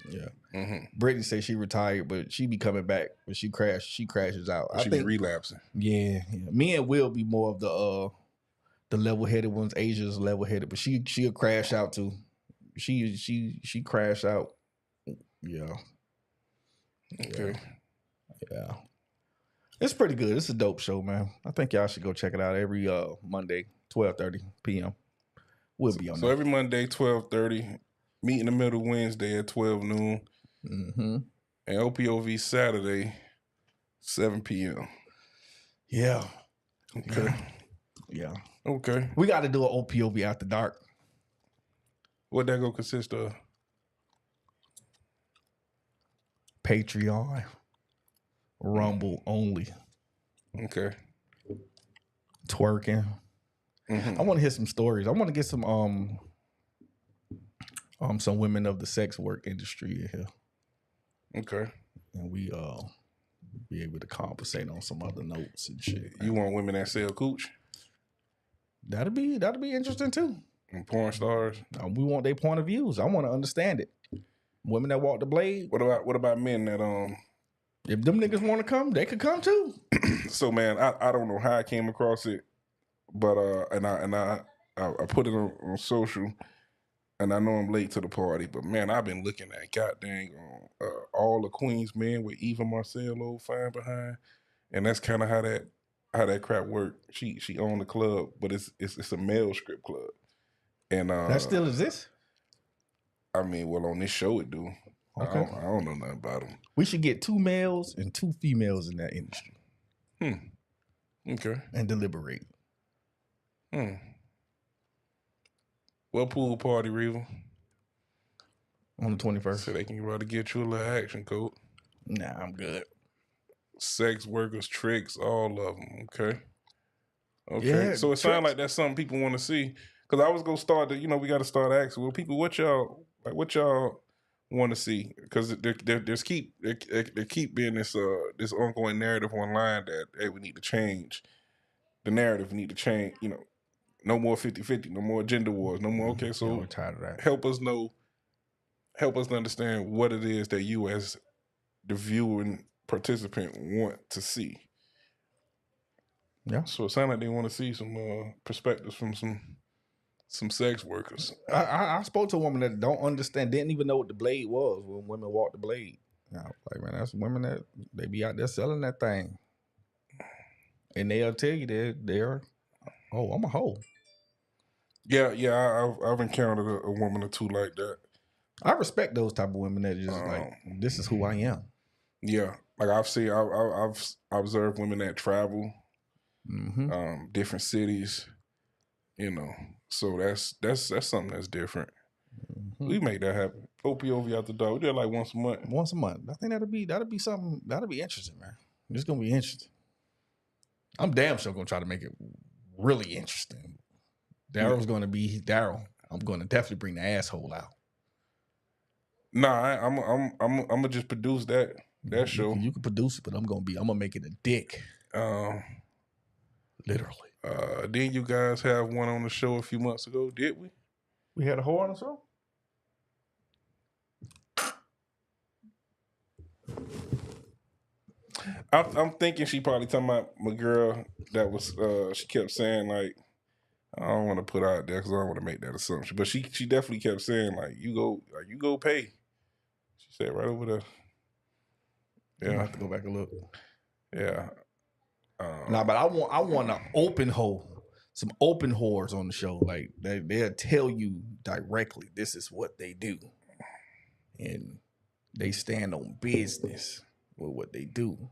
Yeah. Mm-hmm. Brittany say she retired, but she be coming back. But she crashes out. She be relapsing. Yeah. Me and Will be more of the level-headed ones. Asia's level-headed, but she'll crash out too. She crash out. Yeah. Okay. Yeah. It's pretty good. It's a dope show, man. I think y'all should go check it out every Monday, 12:30 p.m. We'll be on So every Monday, 12:30. Meet in the Middle Wednesday at 12 noon. Mm-hmm. And OPOV Saturday, 7 p.m. Yeah. Okay. Yeah. Okay. We got to do an OPOV after dark. What that gonna consist of? Patreon. Rumble only. Okay. Twerking. Mm-hmm. I want to hear some stories. I want to get some women of the sex work industry in here. Okay. And we be able to conversate on some other notes and shit. You want women that sell cooch? That'll be interesting too. And porn stars. We want their point of views. I want to understand it. Women that walk the blade. What about men that If them niggas want to come, they could come too. So man, I don't know how I came across it, but and I put it on social, and I know I'm late to the party, but man, I've been looking at goddamn all the Queens men with Eva Marcelo fine behind, and that's kind of how that crap worked. She owned the club, but it's a male strip club, and that still exists. I mean, well, on this show it do. Okay. I don't know nothing about them. We should get 2 males and 2 females in that industry. Okay. And deliberate. What pool party, Reva? On the 21st. So they can rather get you a little action coat. Nah, I'm good. Sex workers, tricks, all of them. Okay. Okay. Yeah, so it sounds like that's something people want to see. Because I was going to start we got to start asking, well, people, what y'all, Like, what y'all want to see? Because there keep being this ongoing narrative online that, hey, we need to change the narrative. We need to change. You know, no more 50-50, no more gender wars, no more. Okay, Yeah, so we're tired of that. help us to understand what it is that you as the viewing participant want to see. Yeah. So it sounds like they want to see some perspectives from some sex workers. I spoke to a woman that don't understand, didn't even know what the blade was when women walk the blade. I was like, man, that's women that they be out there selling that thing, and they'll tell you they're oh, I'm a hoe. Yeah, I've encountered a woman or two like that. I respect those type of women that just like, this is who I am. Yeah, like I've observed women that travel, Mm-hmm. different cities, you know. So that's something that's different. Mm-hmm. We make that happen. OPOV out the door. We do it like once a month. Once a month. I think that'll be something that'll be interesting, man. It's gonna be interesting. I'm damn sure gonna try to make it really interesting. Daryl's gonna be Daryl. I'm gonna definitely bring the asshole out. Nah, I'm gonna just produce that show. You can produce it, but I'm gonna make it a dick. Literally. Didn't you guys have one on the show a few months ago? Did we? We had a whore on the show? I'm thinking she probably talking about my girl that was. She kept saying like, I don't want to put out there because I don't want to make that assumption, but she definitely kept saying like, you go pay. She said right over there. Yeah, I have to go back and look. Yeah. Nah, but I want an open hole. Some open whores on the show. Like they'll tell you directly this is what they do. And they stand on business with what they do.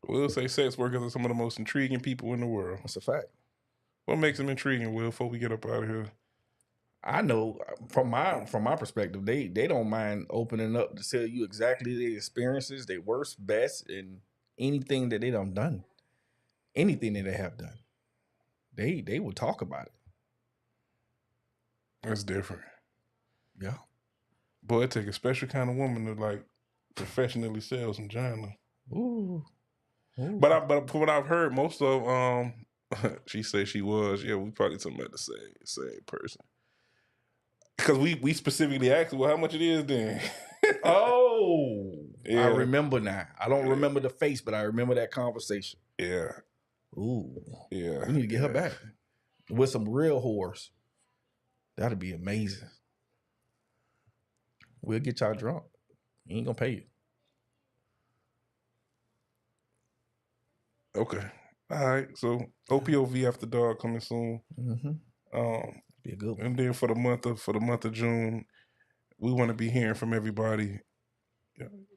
We'll say sex workers are some of the most intriguing people in the world. That's a fact. What makes them intriguing, Will, before we get up out of here? I know from my perspective, they don't mind opening up to tell you exactly their experiences, their worst, best, and anything that they done. Anything that they have done. They will talk about it. That's different. Yeah. Boy, it take a special kind of woman to like professionally sell some vagina. Ooh. But from what I've heard, most of she said she was. Yeah, we probably talking about the same person. Because we specifically asked, well, how much it is then? Oh, yeah. I remember now. I don't remember the face, but I remember that conversation. Yeah. Ooh. Yeah. We need to get her back with some real whores. That'd be amazing. We'll get y'all drunk. He ain't gonna pay you. Okay. All right. So OPOV After Dark coming soon. Mm-hmm. Be a good one. And then for the month of June, we want to be hearing from everybody,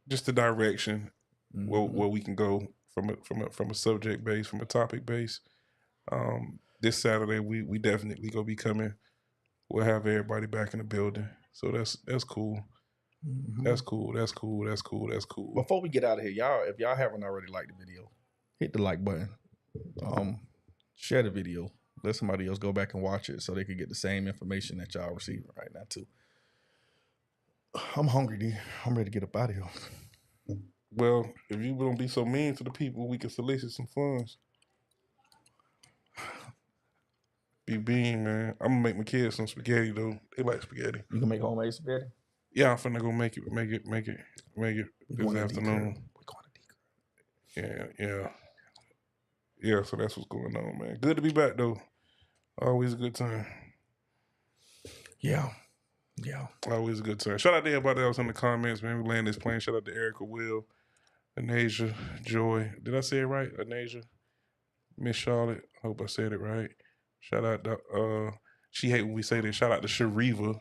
just the direction where we can go from a subject base, from a topic base. This Saturday we definitely gonna be coming. We'll have everybody back in the building. So that's cool. Mm-hmm. That's cool. Before we get out of here, y'all, if y'all haven't already liked the video, hit the like button. Share the video. Let somebody else go back and watch it so they can get the same information that y'all receiving right now too. I'm hungry, dude. I'm ready to get up out of here. Well, if you don't be so mean to the people, we can solicit some funds. Be bean, man. I'm gonna make my kids some spaghetti though. They like spaghetti. You can make homemade spaghetti? Yeah, I'm finna go make it this afternoon. We're going to Yeah, so that's what's going on, man. Good to be back though. Always a good time. Yeah. Always a good time. Shout out to everybody else in the comments, man. We land this plane. Shout out to Erica, Will, Anasia, Joy. Did I say it right? Anasia, Miss Charlotte. Hope I said it right. Shout out to she hate when we say this. Shout out to Shariva.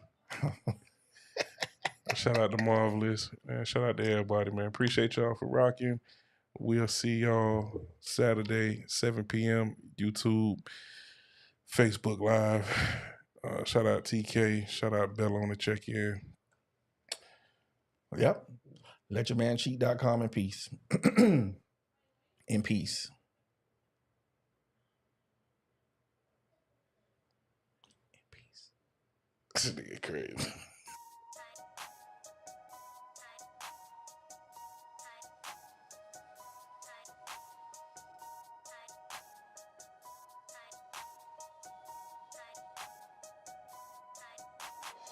Shout out to Marvelous. Man, shout out to everybody, man. Appreciate y'all for rocking. We'll see y'all Saturday, 7 p.m. YouTube, Facebook Live. Shout out TK. Shout out Bella on the check-in. Yep. LetYourManCheat.com in peace. In peace. This nigga crazy.